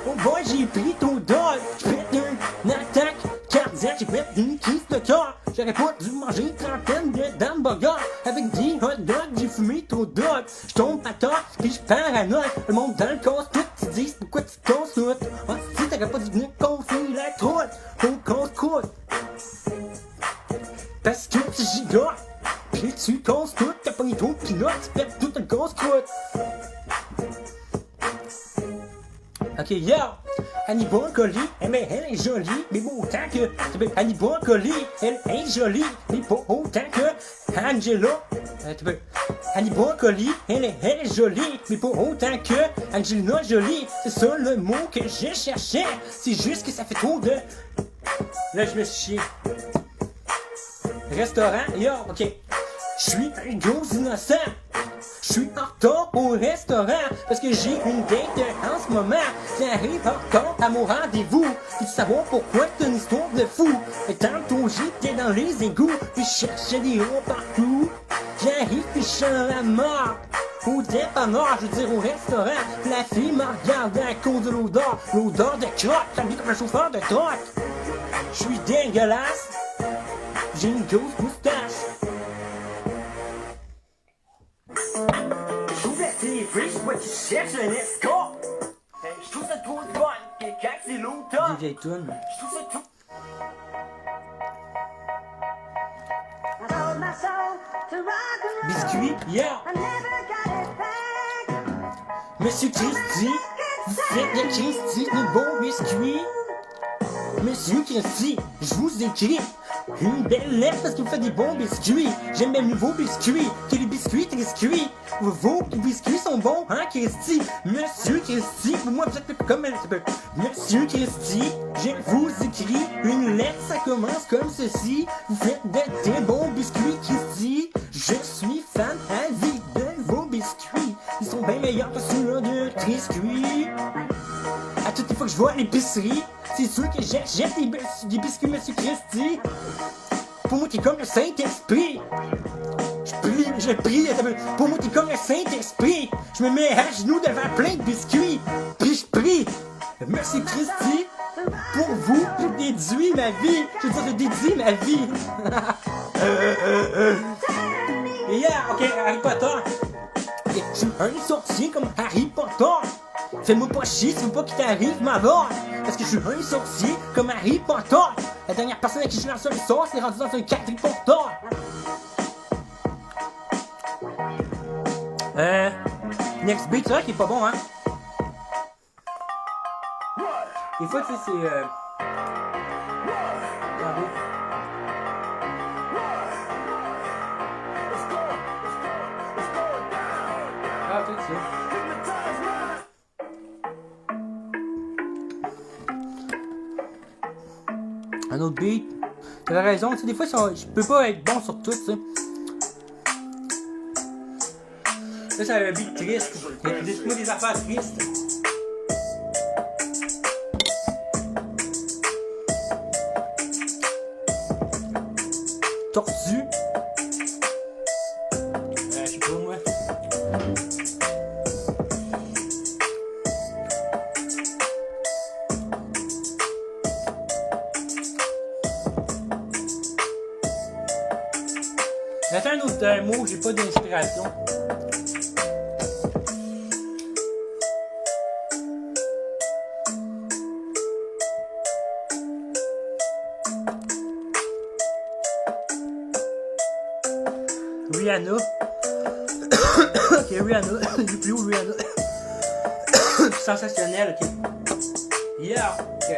Oh boy, j'ai pris ton dog! J'pète une attaque cardiaque, j'ai fait une crise de cœur! J'aurais pas dû manger une trentaine d'hamburgers avec des hot dogs, j'ai fumé trop de dogs. J'tombe à terre, pis j'paranoïe. Le monde dans le casse-croûte, tu dis pourquoi tu te casse-croûte? Ah, si t'aurais pas dû venir casser la croûte au casse-croûte. Parce que tu gigotes, pis tu casses-croûte, t'as pas mis ton pinot, tu pètes tout le casse-croûte. Ok, yo! Annie Broccoli, mais elle est jolie, mais pas autant que... Annie Broccoli, elle est jolie, mais pas autant que Angela. Annie Broccoli, elle est jolie, mais pas autant que Angelina Jolie. C'est ça le mot que je cherchais. C'est juste que ça fait trop de... Là, je me suis chié. Restaurant, yo, ok. Je suis un gros innocent. Je suis en retard au restaurant parce que j'ai une date en ce moment. J'arrive en retard à mon rendez-vous. Puis savoir pourquoi c'est une histoire de fou. Et tantôt j'étais dans les égouts, puis je cherchais des ronds partout. J'arrive puis je sens la mort. Au dépanneur, je veux dire au restaurant. La fille me regarde à cause de l'odeur. L'odeur de crotte, ça me dit comme un chauffeur de troc. Je suis dégueulasse. J'ai une grosse moustache. C'est free, je vois que tu cherches un escorte. Je trouve ça trop fun, et quand c'est l'automne, je trouve ça tout. Biscuit, yeah. Monsieur Christy, vous faites de Christy de bons biscuits. Monsieur Christy, je vous écris une belle lettre parce que vous faites des bons biscuits. J'aime même vos biscuits que les biscuits Triscuits. Vos biscuits sont bons, hein, Christy? Monsieur Christy, moi vous êtes comme un... Monsieur Christy, je vous écris une lettre, ça commence comme ceci. Vous faites des bons biscuits, Christy. Je suis fan à vie de vos biscuits. Ils sont bien meilleurs que ceux de Triscuits. À toutes les fois que je vois à l'épicerie, c'est sûr que j'achète des biscuits Monsieur Christy. Pour moi, t'es comme le Saint-Esprit. Je prie, pour moi, t'es comme le Saint-Esprit. Je me mets à genoux devant plein de biscuits, puis je prie. Merci Christy pour vous, je déduis ma vie. Je veux dire, je dédie ma vie. Yeah, ok, Harry Potter. Je suis un sorcier comme Harry Potter. Fais-moi pas chier, si tu veux pas qu'il t'arrive ma mort. Parce que je suis un sorcier comme Harry Potter. La dernière personne à qui j'ai lancé un sort, c'est rendu dans un Harry Potter. Next beat, c'est vrai qu'il est pas bon, hein. Des fois, tu sais, c'est... Ah, peut-être ça. Un autre beat. T'avais raison, tu sais, des fois, je peux pas être bon sur tout, tu sais. Là, c'est un beat triste. Dites-moi des affaires tristes. Tortue. Je sais pas, moi. J'attends un autre mot, j'ai pas d'inspiration. Rihanna. Ok, Rihanna. Du plus haut, Rihanna. Sensationnel, ok. Yeah, ok.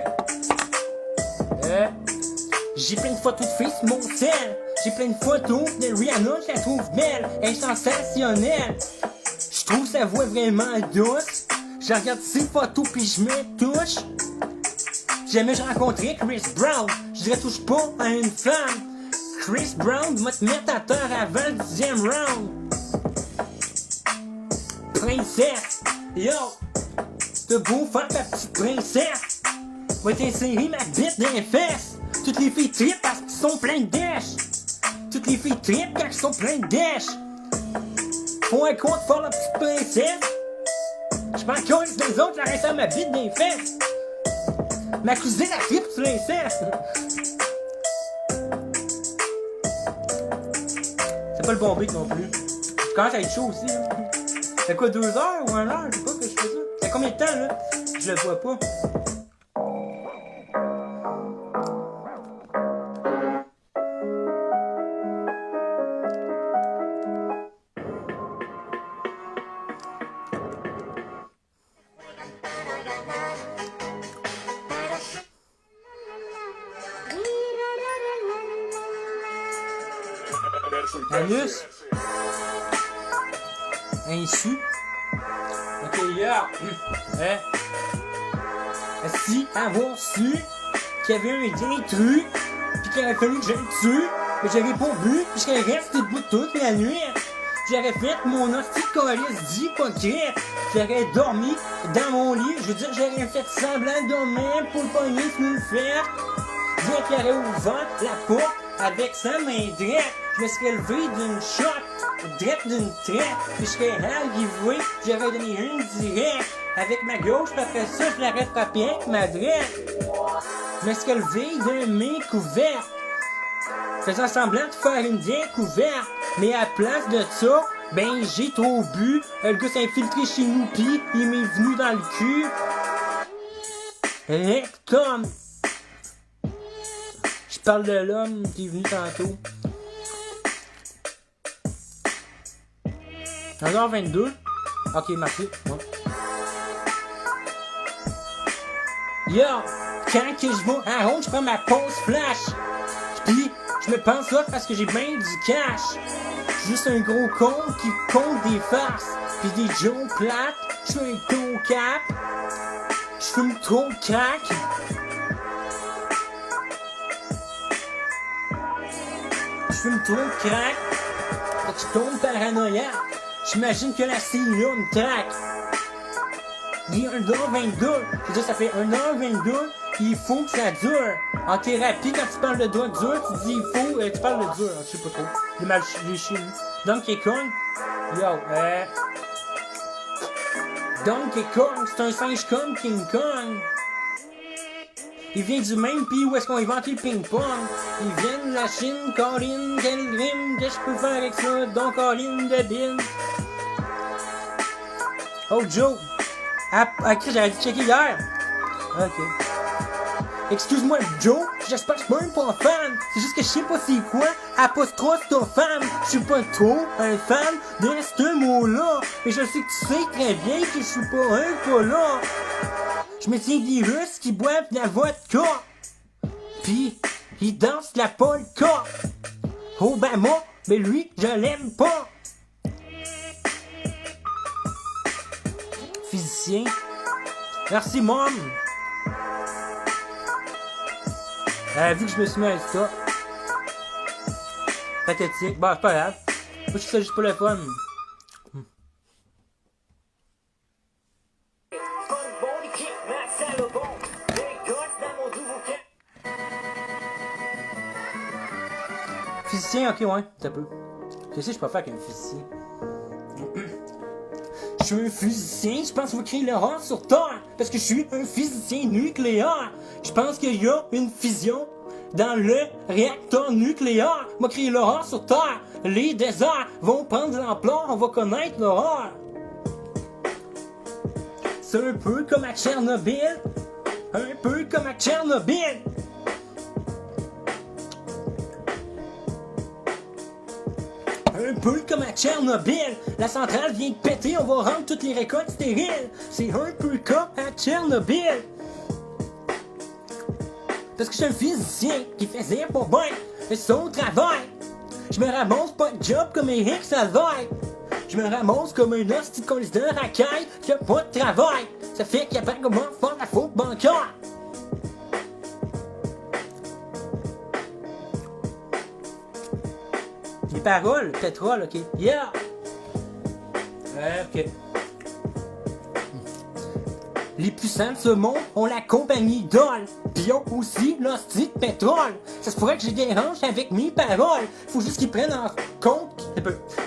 J'ai plein de photos de filles sur mon sel. J'ai plein de photos de Rihanna, je la trouve belle. Elle est sensationnelle. Je trouve sa voix vraiment douce. Je regarde ses photos puis je me touche. Jamais je rencontrais Chris Brown, je dirais touche pas à une femme. Chris Brown va te mettre à terre avant le 10e round. Princesse, yo, t'as beau faire ta petite princesse. Va t'insérer ma bite dans les fesses. Toutes les filles trippent parce qu'ils sont pleins de dèches. Toutes les filles trippent quand ils sont pleins de dèches. Faut un compte faire la petite princesse. Je prends compte des autres, la reste à ma bite dans les fesses. Ma cousine a trippe sur l'inceste. C'est pas le bon beat non plus. Je commence à être chaud aussi. Là. C'est quoi, 2 heures ou 1 heure? Je sais pas que je fais ça. C'est combien de temps là? Je le vois pas. Anus. Insu. Ok, yeah. Si avoir su qu'il y avait un intrus, pis qu'il aurait fallu que je le tue, que j'aurais pas bu, pis je serais resté debout toute la nuit, j'aurais fait mon hostie de calice d'hypocrite. J'aurais dormi dans mon lit, je veux dire, j'aurais fait semblant de dormir pour le pogner sur le fer. Dire qu'il aurait ouvert la porte avec sa main droite. Je me serais levé d'une shot, drette d'une traite, puis je serais arrivé, j'aurais donné une directe avec ma gauche, puis après ça, je l'aurais frappé avec ma droite. Je me serais levé d'une main couverte, faisant semblant de faire une découverte, mais à la place de ça, ben j'ai trop bu, le gars s'est infiltré chez nous, pis il m'est venu dans le cul. Rectum. Je parle de l'homme qui est venu tantôt. 1h22. Ok, merci. Bon. Yo, quand que je vais à ronde, je prends ma pause flash. Pis, je me pense là parce que j'ai bien du cash. Juste un gros con qui compte des farces. Pis des jokes plates. Je suis un gros cap. Je fume trop de crack. Je fume trop de crack. Fait que je tombe paranoïaque. J'imagine que la CIA me traque. Il est 1h22. Je veux dire, ça fait 1h22. Il faut que ça dure. En thérapie, quand tu parles de doigt dur, tu dis il faut. Tu parles de dur. Je sais pas trop. J'ai mal chié. Donc, il est con. Yo, Donkey Kong, c'est un singe comme King Kong. Il vient du même pays où est-ce qu'on a inventé le ping-pong. Il vient de la Chine, Colin, quel rime que je peux faire avec ça, donc Colin de Bin. Oh Joe! Ah, j'avais dû checker hier. Ok. Excuse-moi Joe, j'espère que je suis même pas un fan. C'est juste que je sais pas c'est quoi, apostrophe ta femme. Je suis pas trop un fan de ce mot-là. Mais je sais que tu sais très bien que je suis pas un cola. Je me tiens des Russes qui boivent de la vodka. Pis, ils dansent la polka. Obama, mais lui, je l'aime pas. Physicien. Merci, mom. Vu que je me suis mis à ça. Pathétique. Bah, c'est pas grave. Moi, je fais ça juste pour le fun. Physicien, ok, ouais, ça peut. Qu'est-ce que je peux faire avec un physicien? Je suis un physicien, je pense qu'il va créer l'horreur sur Terre, parce que je suis un physicien nucléaire. Je pense qu'il y a une fusion dans le réacteur nucléaire. On va créer l'horreur sur Terre. Les déserts vont prendre de l'ampleur, on va connaître l'horreur. C'est un peu comme à Tchernobyl. Un peu comme à Tchernobyl. Un peu comme à Tchernobyl, la centrale vient de péter, on va rendre toutes les récoltes stériles. C'est un peu comme à Tchernobyl. Parce que je suis un physicien qui faisait pas bien son travail. Je me ramasse pas de job comme Eric Salvaille. Je me ramasse comme un hostie de colis de racaille qui a pas de travail. Ça fait qu'il y a pas comment faire la faute bancaire. Les paroles, pétrole, ok. Yeah! Ok. Les puissants de ce monde ont la compagnie Dole, pis ils ont aussi l'hostie de pétrole. Ça se pourrait que je les dérange avec mes paroles. Faut juste qu'ils prennent en compte.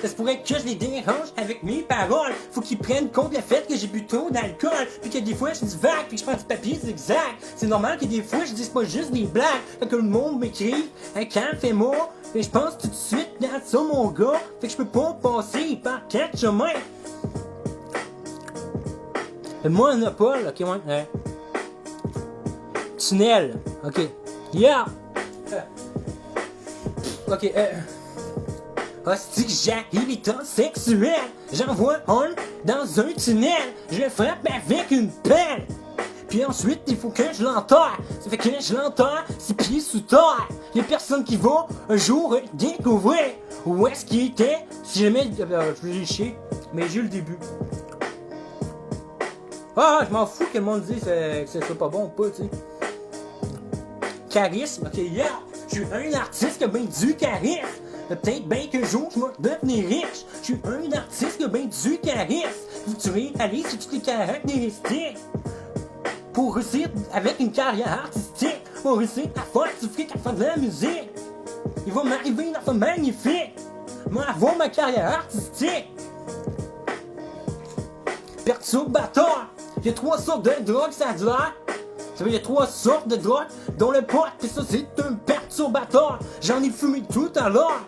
Ça se pourrait que je les dérange avec mes paroles. Faut qu'ils prennent compte le fait que j'ai bu trop d'alcool, puis que des fois je dis vague, puis que je prends du papier zigzag. C'est normal que des fois je dise pas juste des blagues. Fait que le monde m'écrit un fais-moi. Et je pense tout de suite dans ça mon gars. Fait que je peux pas passer par 4 chemins. Monopole, ok, ouais. Tunnel, ok. Yeah! Ok, hostie que j'ai les temps sexuels. J'envoie un dans un tunnel. Je le frappe avec une pelle. Puis ensuite, il faut que je l'enterre. Ça fait que je l'enterre 6 pieds sous terre. Y'a personne qui va un jour découvrir où est-ce qu'il était. Si jamais, je vais chier, mais j'ai le début. Ah, je m'en fous que le monde dise que c'est pas bon ou pas, tu sais. Charisme, ok, yeah! Je suis un artiste qui a bien du charisme. Peut-être bien qu'un jour je vais devenir riche. Je suis un artiste qui a bien du charisme. Faut que tu réalises sur toutes les caractéristiques. Pour réussir avec une carrière artistique, pour réussir à faire du fric, à faire de la musique. Il va m'arriver une affaire magnifique. Moi, avoir ma carrière artistique. Perturbateur. Il y a 3 sortes de drogues, ça a de l'air. Ça veut dire, il y a 3 sortes de drogues, dont le pot, pis ça, c'est un perturbateur. J'en ai fumé tout à l'heure.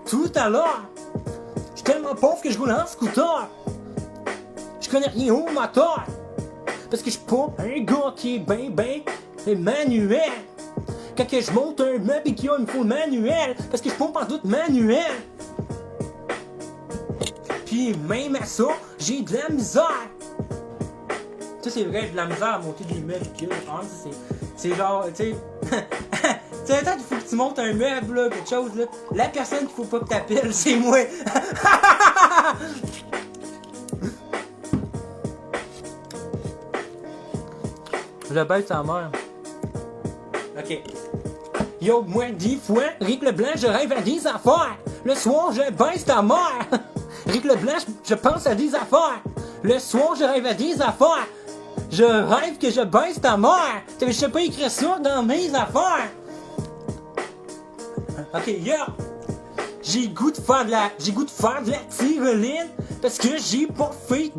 Tout à l'heure. Je suis tellement pauvre que je roule en scooter. Je connais rien au moteur. Parce que je suis pas un gars qui est ben manuel. Quand que je monte un meuble et qu'il y a une foule manuelle. Parce que je suis pas par doute manuel. Puis même à ça, j'ai de la misère. Ça c'est vrai, j'ai de la misère à monter des meubles que c'est genre, tu sais. Tu sais, il faut que tu montes un meuble, là, quelque chose, là. La personne qu'il faut pas que t'appelles, c'est moi. Je baisse sa mère. Ok. Yo, moi, 10 fois, Rick Leblanc, je rêve à des affaires. Le soir, je baisse ta mère. Rick Leblanc, je pense à des affaires. Le soir, je rêve à des affaires. Je rêve que je baisse ta mère. Je sais pas écrire ça dans mes affaires. Ok, yeah. J'ai goût de faire de la tyroline. Parce que j'ai pas fait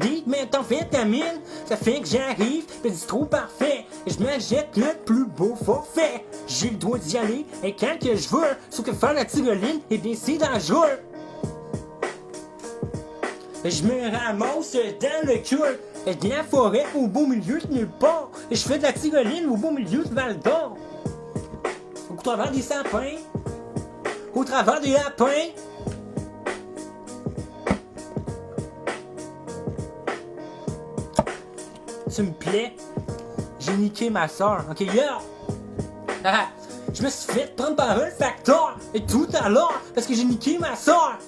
d'amphétamine. Ça fait que j'arrive, pis c'est trop parfait. Et je m'achète le plus beau forfait. J'ai le droit d'y aller, et quand que je veux. Sauf que faire la tyroline, eh bien c'est dangereux. Je me ramasse dans le cul de la forêt au beau milieu de nulle part. Et je fais de la tyroline au beau milieu de Val d'Or. Au travers des sapins, au travers des lapins. Tu me plais? J'ai niqué ma soeur. Ok, yeah! Je me suis fait prendre par un facteur. Et tout à l'heure, parce que j'ai niqué ma soeur.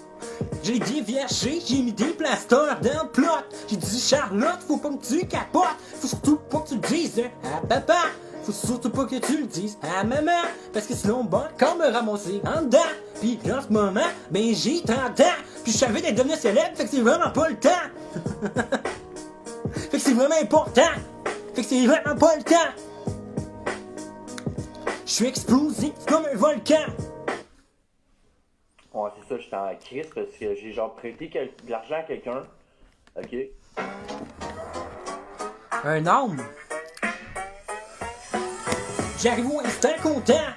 Je l'ai déviaché, j'ai mis des plasters dans le plot. J'ai dit Charlotte, faut pas que tu capotes. Faut surtout pas que tu le dises à papa. Faut surtout pas que tu le dises à maman. Parce que sinon, bon, quand me ramasser en dedans. Puis en ce moment, ben j'ai 30 ans. Puis je savais d'être devenu célèbre, fait que c'est vraiment pas le temps. Fait que c'est vraiment important. Fait que c'est vraiment pas le temps. Je suis explosif comme un volcan. Ouais, c'est ça, j'étais en crise parce que j'ai genre prêté de l'argent à quelqu'un. Ok. Un homme. J'arrive au instant content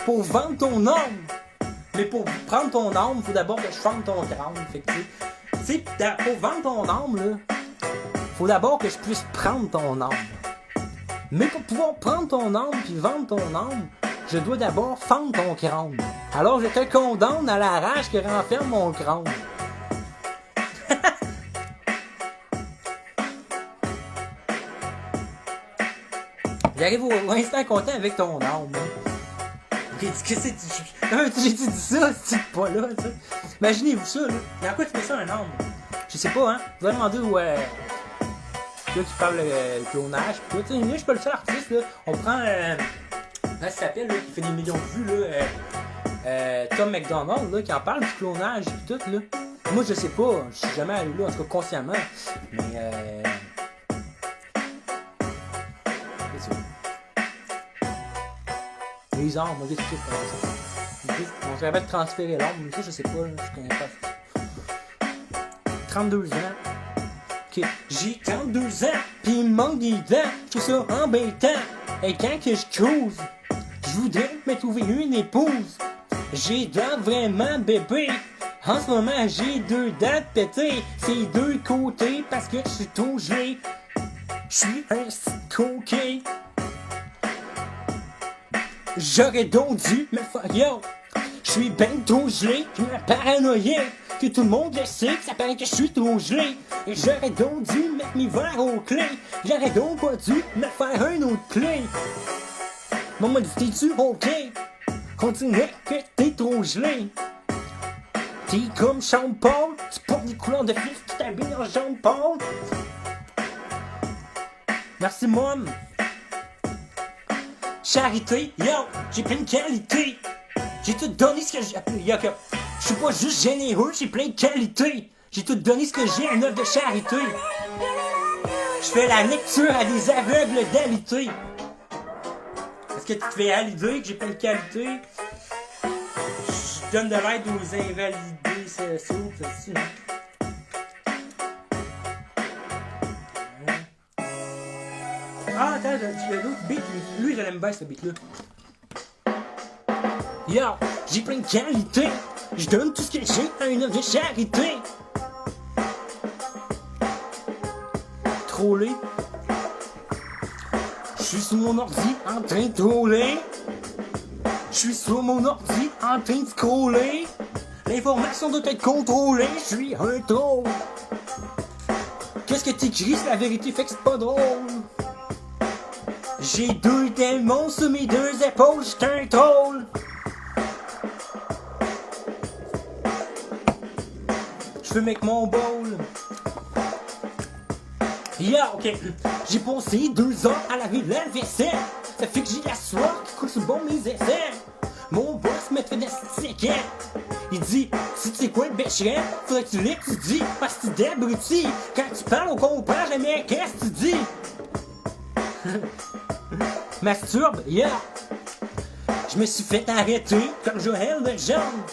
pour vendre ton âme. Mais pour prendre ton âme, faut d'abord que je vende ton crâne. Fait que tu sais, pour vendre ton âme, là, faut d'abord que je puisse prendre ton âme. Mais pour pouvoir prendre ton âme puis vendre ton âme, je dois d'abord fendre ton crâne. Alors je te condamne à la rage que renferme mon crâne. J'arrive au instant content avec ton âme. Qu'est-ce que c'est? J'ai dit ça, c'est pas là, ça. Imaginez-vous ça, là. Dans quoi tu mets ça un âme? Je sais pas, hein. Vous allez demander où là qui parle le clonage. Pis tout, moi je suis pas le seul artiste, là. On prend comment ça s'appelle, là, qui fait des millions de vues, là, Tom McDonald, là, qui en parle du clonage et tout, là. Moi, je sais pas, je suis jamais allé là, en tout cas consciemment, mais c'est ça. Les armes, on dit tout ça. On serait de transférer l'arme, mais ça, je sais pas, là, je connais pas. 32 ans. Ok, j'ai 32 ans, pis il me manque des dents, je trouve ça embêtant. Et quand que je cruise, je voudrais me trouver une épouse. J'ai dents vraiment bébé. En ce moment, j'ai 2 dents pétées. C'est 2 côtés parce que je suis trop gelé. Je suis un coquet. J'aurais donc dû me faire yo. Je suis ben trop gelé, je me paranoïais. Que tout le monde le sait, que ça paraît que je suis trop gelé. Et j'aurais donc dû mettre mes verres aux clés. J'aurais donc pas dû me faire un autre clé. Bon, m'a dit, t'es-tu ok? Continue que t'es trop gelé. T'es comme Sean Paul, tu portes des couleurs de fils qui t'habillent en Sean Paul. Merci, mom. Charité, yo, j'ai plein de qualités. J'ai tout donné ce que j'ai. Yo, je suis pas juste généreux, j'ai plein de qualités. J'ai tout donné ce que j'ai, une œuvre de charité. Je fais la lecture à des aveugles d'alité. Est-ce que tu te fais à l'idée que j'ai plein de qualités? Je donne de l'aide aux invalidés, c'est ça, c'est ça. Ah, attends, j'ai l'autre beat, lui, je l'aime bien, ce beat-là. Yo, j'ai plein de qualités. Je donne tout ce que j'ai à une œuvre de charité. Troller. Je suis sur mon ordi en train de troller. Je suis sur mon ordi en train de scroller. L'information doit être contrôlée. Je suis un troll. Qu'est-ce que t'écris? C'est la vérité, fait que c'est pas drôle. J'ai 2 démons sur mes 2 épaules. J'suis un troll. Je fume avec mon bowl. Yeah, ok. J'ai passé 2 ans à laver la vaisselle. Ça fait que j'ai la soie qui coule sur bon mes aisselles. Mon boss me fait de la il dit, si tu sais quoi le bécherel, faudrait que tu l'étudies. Parce que tu d'abruti. Quand tu parles, on comprend jamais qu'est-ce que tu dis. Masturbe, yeah. Je me suis fait arrêter comme Joël Legendre.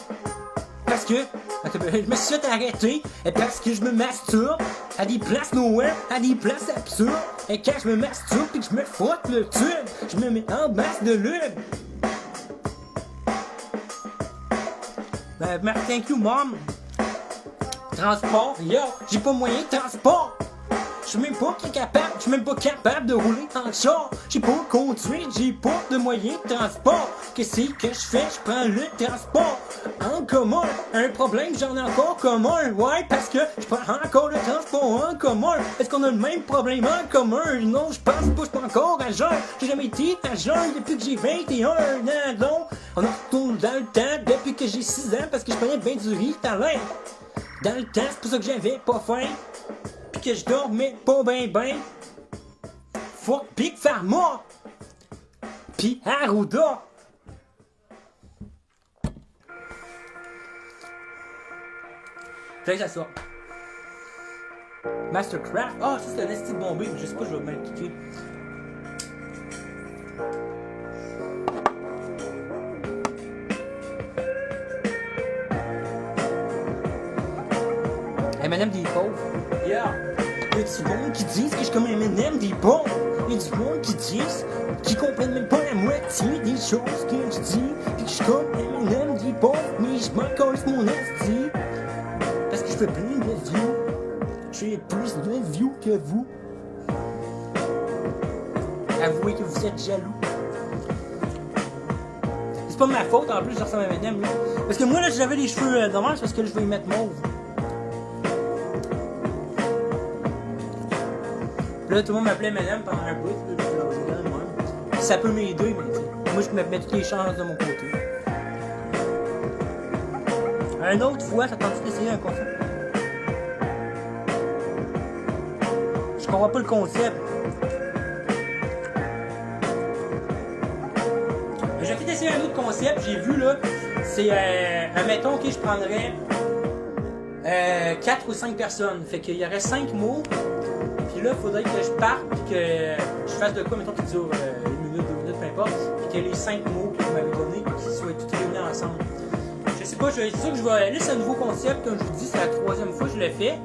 Parce que Je me suis fait arrêter parce que je me masturbe à des places nowhere, à des places absurdes. Et quand je me masturbe et que je me frotte le tube, je me mets en masse de lube. Thank you, mom. Transport, yo, j'ai pas moyen de transport. Je suis même pas capable de rouler en char. J'ai pas conduire, j'ai pas de moyen de transport. Qu'est-ce que je fais? Je prends le transport en commun. Un problème, j'en ai encore commun. Ouais, parce que je prends encore le transport en commun. Est-ce qu'on a le même problème en commun? Non, je pense pas, je suis pas encore à jeun. J'ai jamais été à jeun depuis que j'ai 21 ans. Non, on retourne dans le temps depuis que j'ai 6 ans parce que je prenais bien du Ritalin. Dans le temps, c'est pour ça que j'avais pas faim. Que je dormais pas ben. Fuck Big Pharma. Pis Arruda. Fait que ça sort. Mastercraft. Ah, ça c'est un esti bombé. Je sais pas, je vais mal cliquer. M&M des pauvres. Yeah. Il y a du monde qui disent que je suis comme M&M des pauvres. Il y a du monde qui disent qu'ils comprennent même pas la moitié des choses que je dis. Puis que je suis comme M&M des pauvres, mais je m'en colle mon esti. Parce que je fais plein de views. J'ai plus de views que vous. Avouez que vous êtes jaloux. C'est pas ma faute en plus, je ressemble à M&M. Parce que moi là, j'avais les cheveux dommage parce que là, je vais y mettre mauve. Là, tout le monde m'appelait madame pendant un bout, ça peut m'aider, mais moi je me mets toutes les chances de mon côté. Une autre fois, ça tente d'essayer un concept. Je comprends pas le concept. J'ai fait essayer un autre concept, j'ai vu là, c'est admettons que je prendrais 4 ou 5 personnes, fait qu'il y aurait 5 mots. Puis là, il faudrait que je parte et que je fasse de quoi, mettons, qui dure 1 minute, 2 minutes, peu importe, et que les 5 mots que vous m'avez donnés, qu'ils soient tous réunis ensemble. Je sais pas, c'est sûr que je vais. Là, c'est un nouveau concept, comme je vous dis, c'est la 3e fois que je le fais.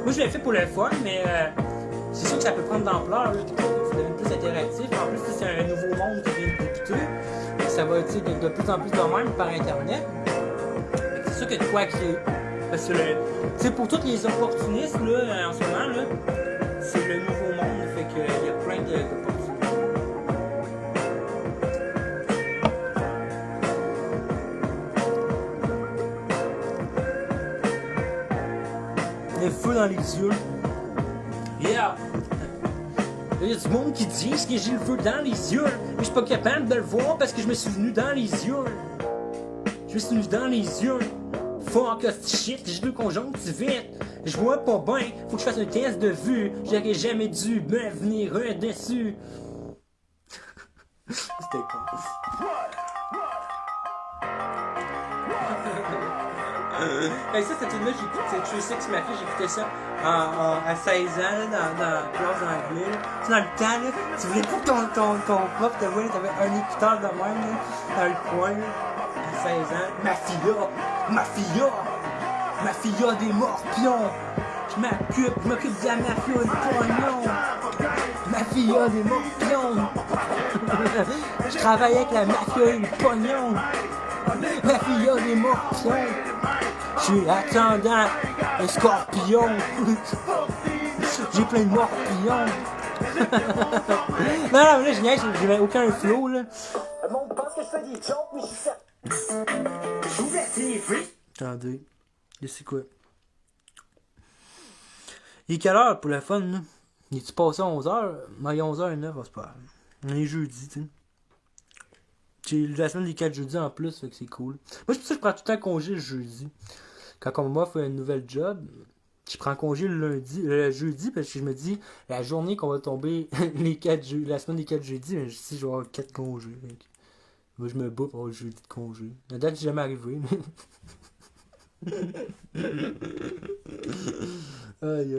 Moi, je l'ai fait pour le fun, mais c'est sûr que ça peut prendre d'ampleur, là, ça devient plus interactif. En plus, c'est un nouveau monde qui vient de débuter. Ça va être de plus en plus de même par Internet. C'est sûr qu'il y a de quoi créer. Parce que, tu sais, pour tous les opportunistes, là, en ce moment, là, c'est le nouveau monde, fait qu'il y a plein d'opportunités. Le feu dans les yeux. Yeah! Il y a du monde qui dit que j'ai le feu dans les yeux, mais je suis pas capable de le voir parce que je me suis venu dans les yeux. Je me suis venu dans les yeux. Fuck shit, j'ai 2 conjonctivites. Je vois pas bien, faut que je fasse un test de vue. J'aurais jamais dû me venir dessus. C'était con. Ça, cette tune-là, j'écoute, je sais que c'est ma fille, j'écoutais ça à 16 ans, dans la classe d'anglais. Tu sais, dans le temps, là, tu voulais pas que ton prof te voit, t'avais un écouteur de même, là, dans le coin, là, à 16 ans. Ma fille a des morpions. Je m'occupe de la mafia et le pognon. Ma fille a des morpions. Je travaille avec la mafia et le pognon. Ma fille a des morpions. Je suis attendant un scorpion. J'ai plein de morpions. Non, mais là, je niaise, j'ai aucun flow, là. Le monde pense que je fais des jokes, mais je suis ça. Attendez. C'est quoi? Il est quelle heure pour le fun, là? Il est-tu passé à 11h? Il est 11h09, c'est pas grave. On est jeudi, tu sais. J'ai la semaine des 4 jeudis en plus, fait que c'est cool. Moi, c'est pour ça que je prends tout le temps congé le jeudi. Quand on m'offre un nouvel job, je prends congé le jeudi, parce que je me dis, la journée qu'on va tomber la semaine des 4 jeudis, je sais, je vais avoir 4 congés. Moi, je me bats pour avoir le jeudi de congé. La date, c'est jamais arrivé, mais... Aïe,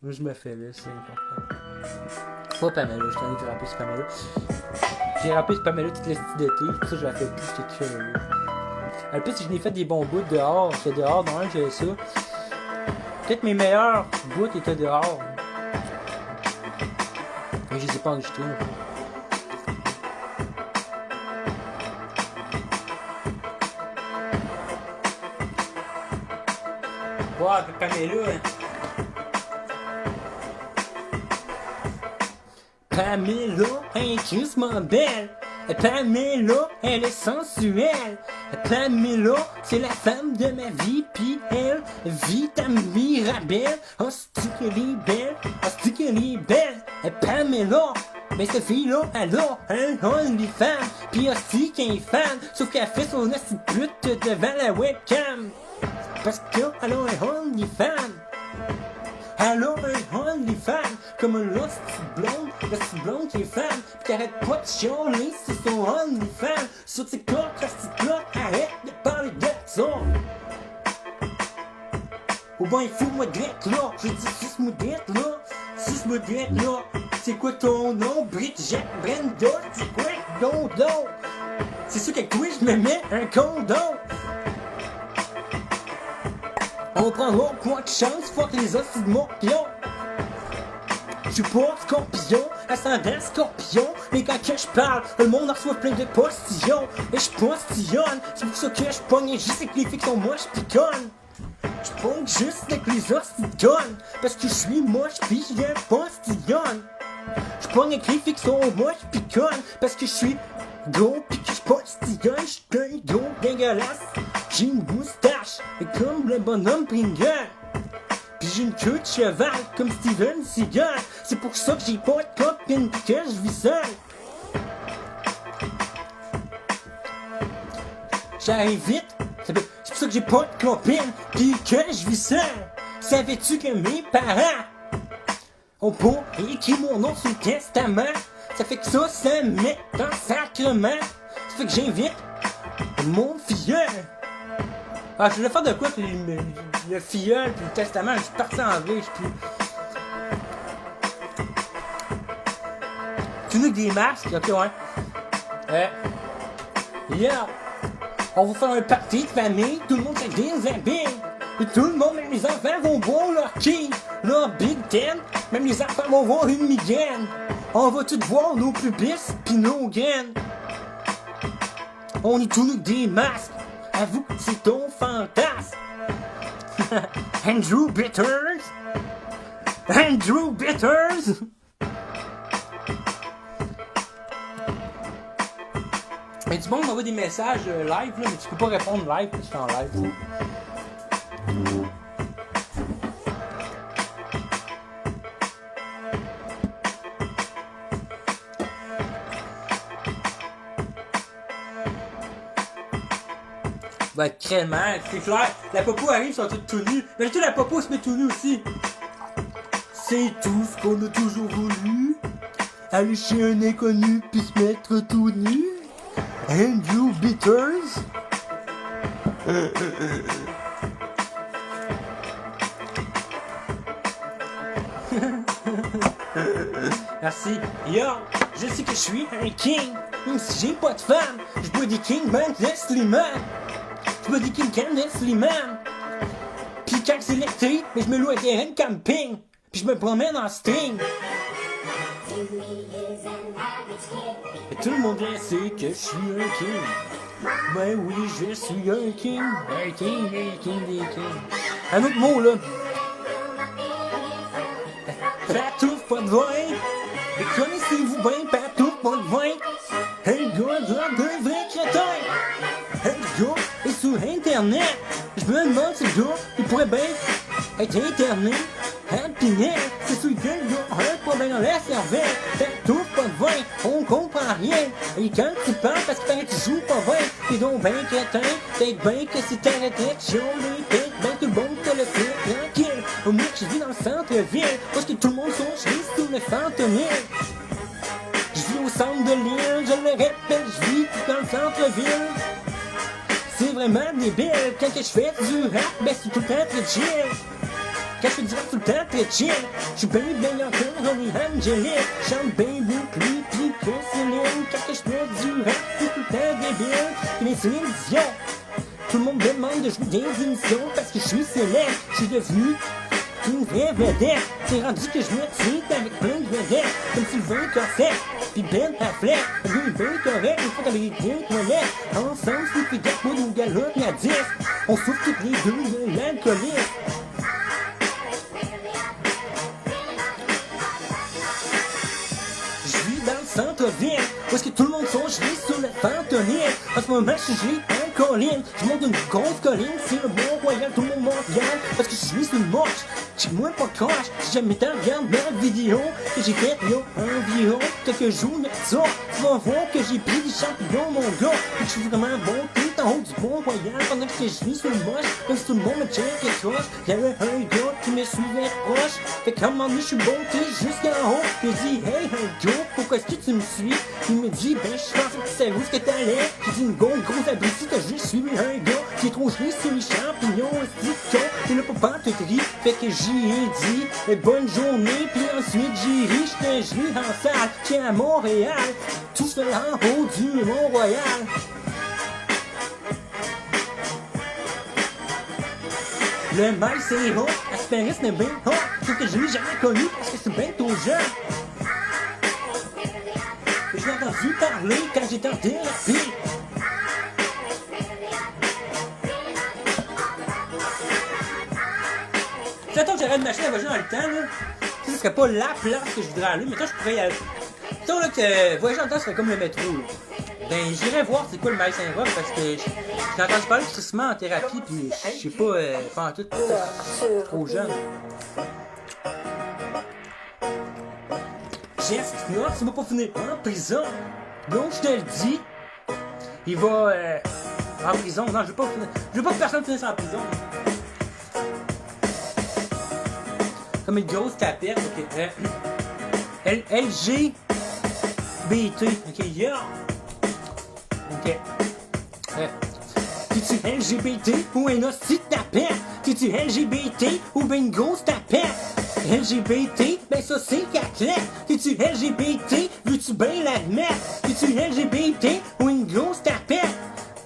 moi je me fais là, c'est important. Pas Pamela, je t'en ai rappé sur Pamela. J'ai rappé sur Pamela toute l'été, pour ça je la fais plus que là. En plus, je n'ai fait des bons bouts dehors. C'est dehors, non, j'ai ça. Peut-être mes meilleurs bouts étaient dehors. Mais je les ai pas enregistrés. Wow, Pamela. Pamela, incuse-moi belle. Pamela, elle est sensuelle. Pamela, c'est la femme de ma vie, pis elle vit à Mirabelle. Oh, c'est qu'elle est belle, oh, c'est qu'elle est belle. Pamela, mais cette fille-là, elle a un OnlyFans, pis aussi qu'elle est fan, sauf qu'elle fait son astuce pute devant la webcam. Parce qu'elle a un OnlyFans. Elle a un OnlyFans, comme la petite blonde qui est fan, pis qui arrête pas de chialer sur son OnlyFans. Sur TikTok, la petite cloque, arrête de parler de ça. Ou ben il faut moi drette là, je dis suce-moi drette là, suce-moi drette là. C'est quoi ton nom, Bridget Brenda, c'est quoi ton don? C'est sûr qu'avec toi je me mets un condom. On prendra point de chance, fuck les os de mon pion. Je suis pas scorpion, ascendant scorpion. Mais quand que je parle, le monde en reçoit plein de postillons. Et je postillonne, c'est pour ça que je pogne juste avec les filles qui sont moches pis connes. Je pogne juste avec les os de connes. Parce que je suis moche pis je postillonne. Je pogne avec les filles qui sont moches pis connes. Parce que je suis gros pis que je postillonne. Je suis un gros dégueulasse. J'ai une moustache, et comme le bonhomme Pringle. Pis j'ai une queue de cheval, comme Steven Seagal. C'est pour ça que j'ai pas de copine pis que je vis seul. J'arrive vite, c'est pour ça que j'ai pas de copine pis que je vis seul. Savais-tu que mes parents ont pas écrit mon nom sur le testament? Ça fait que ça me met dans le sacrement. Ça fait que j'invite mon filleul. Ah, je voulais faire de quoi, puis le filleul, puis le testament, je suis parti en vrai, je suis plus. Tu nous des masques, ok, ouais. Yeah! On va faire un party de famille, tout le monde se déshabille. Et tout le monde, même les enfants, vont boire leur key, leur Big Ten. Même les enfants vont voir une migraine. On va tous voir nos pubis, pis nos graines. On est tous nous des masques. Avoue, c'est ton fantasme. Andrew Bitters. Andrew Bitters. Mais du monde m'envoie des messages live, là, mais tu peux pas répondre live parce que je suis en live. Va être crèlement, c'est clair. La popo arrive, ils sont tous tout nus. Mais tout la popo se met tout nu aussi. C'est tout ce qu'on a toujours voulu. Aller chez un inconnu puis se mettre tout nu. Andrew Bitters. Merci. Yo, je sais que je suis un king. Même si j'ai pas de femme, je bois des King Man de Slimane. Je bois des King Can de Slimane. Pis quand c'est l'été, mais je me loue un terrain de camping. Pis je me promène en string. Et tout le monde sait que je suis un king. Ben oui, je suis un king. Un king des kings. Un autre mot là. Patouf, pas de vin. Et connaissez-vous bien Patouf, pas de vin? Un gars de vrai crétin. Un gars est sur internet. Je me demande si le gars, il pourrait bien être interné. Un pinet, c'est celui que le gars a un problème dans la cervelle. Patouf, pas de vin, on comprend rien. Et quand tu parles, parce qu'il paraît que tu joues pas bien, t'es donc ben crétin. Peut-être bien que c'est ta retraite, chialé. Peut-être bien tout le monde te le fait tranquille. Moi je vis dans le centre-ville, parce que tout le monde sont chez sur le centre-ville. Je vis au centre de l'île, je le répète, je vis dans le centre-ville. C'est vraiment débile, quand que je fais du rap, ben c'est tout le temps très chill. Quand je fais du rap tout le temps très chill, je suis bien encore Ronnie Angelique. Chante bien beaucoup plus que Céline. Quand que je fais du rap, c'est tout le temps débile. Pis les Céline Dion, Tout le monde me demande de jouer des émissions parce que je suis célèbre. Je suis devenu une vraie vedette. C'est rendu que je me tiens avec plein de vedettes. Comme Sylvain Cossette, pis Ben Affleck. Lui, ben correct, une fois dans les deux toilettes. Ensemble, c'est fait gâte, moi, nous galope, y'a 10. On souffre toutes les deux de l'alcoolisme. Je vis dans le centre-ville, où est-ce que tout le monde sont gelés sur le fentanyl. En ce moment, je suis gelé en colline. Je monte une grosse colline, c'est le Mont-Royal, tout le monde me regarde. Parce que je suis sur une moche, j'ai moins pas croche. Si jamais t'en regardes ma vidéo que j'ai faite il y a environ quelques jours de ça, tu vas voir que j'ai pris des champignons, mon gars. Et que je suis vraiment bon, tout en haut du Mont-Royal. Pendant que je suis sur une moche, comme si tout le monde me check et croche. Y'avait un gars qui me suivait proche. Fait qu'à un moment donné, je suis monté jusqu'en haut. Il dit, hey, un gars, pourquoi est-ce que tu me suis? Il me dit, ben, je pensais que tu savais où ce que t'allais. J'ai dit, une grosse abruti, t'as juste suivi un gars qui est trop gelé sur les champignons, c'est con. Il a pas te ri, fait que j'y ai dit, bonne journée, puis ensuite j'ai ri, j'étais gelé en salle, j'étais à Montréal, tout seul en haut du Mont-Royal. Le mal c'est hot, Asperis n'est bien hot, sauf que je l'ai jamais connu parce que c'est bien trop jeune. Je l'ai entendu parler quand j'étais en thérapie. Si attends que j'arrête de m'acheter la voiture dans le temps, là, ça ce serait pas la place que je voudrais aller, mais toi je pourrais y aller. Mettons là que voyager dans le temps serait comme le métro, là. Ben j'irais voir c'est quoi le Maïs Saint-Roch parce que j'ai entendu parler tristement en thérapie pis je sais pas en tout, trop jeune. Jeff Knott, ça va pas finir en prison. Donc je te le dis, il va en prison. Non, je veux pas que personne finisse en prison. Comme une grosse tapette, ok. LGBT, ok, yeah. Ok. T'es-tu LGBT ou un hostie de tapette? T'es-tu LGBT ou ben une grosse tapette? LGBT, ben ça c'est qu'athlète. T'es-tu LGBT, veux-tu ben l'admettre? T'es-tu LGBT ou une grosse tapette?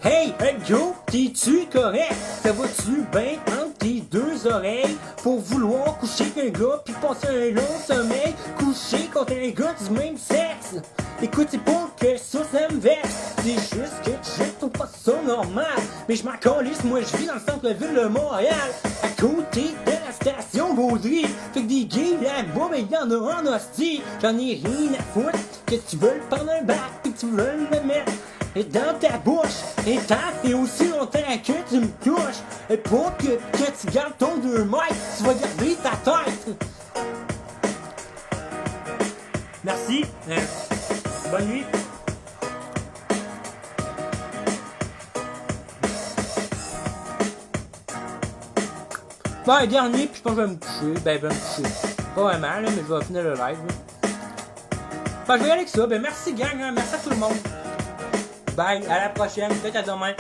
Hey, go, t'es-tu correct? Ça va-tu ben entre tes deux oreilles? Pour vouloir coucher avec un gars pis passer un long sommeil, coucher contre un gars du même sexe? Écoute, c'est pas que ça me vexe, c'est juste que je trouve pas ça normal. Mais je m'en calisse, moi je vis dans le centre-ville de Montréal, à côté de la station Baudry. Fait que des gays là-bas, ben y'en a en hostie. J'en ai rien à foutre que tu veux prendre un bac pis que tu veux le mettre et dans ta bouche, et tant et aussi longtemps que tu me touches. Et pour que tu gardes ton 2 mètres, tu vas garder ta tête. Merci. Bonne nuit. Bon, dernier, puis je pense que je vais me coucher. Ben, je vais me coucher. Pas vraiment, là, mais je vais finir le live. Là. Ben, je vais y aller avec ça. Ben, merci, gang. Hein. Merci à tout le monde. Bye, à la prochaine, peut-être à demain.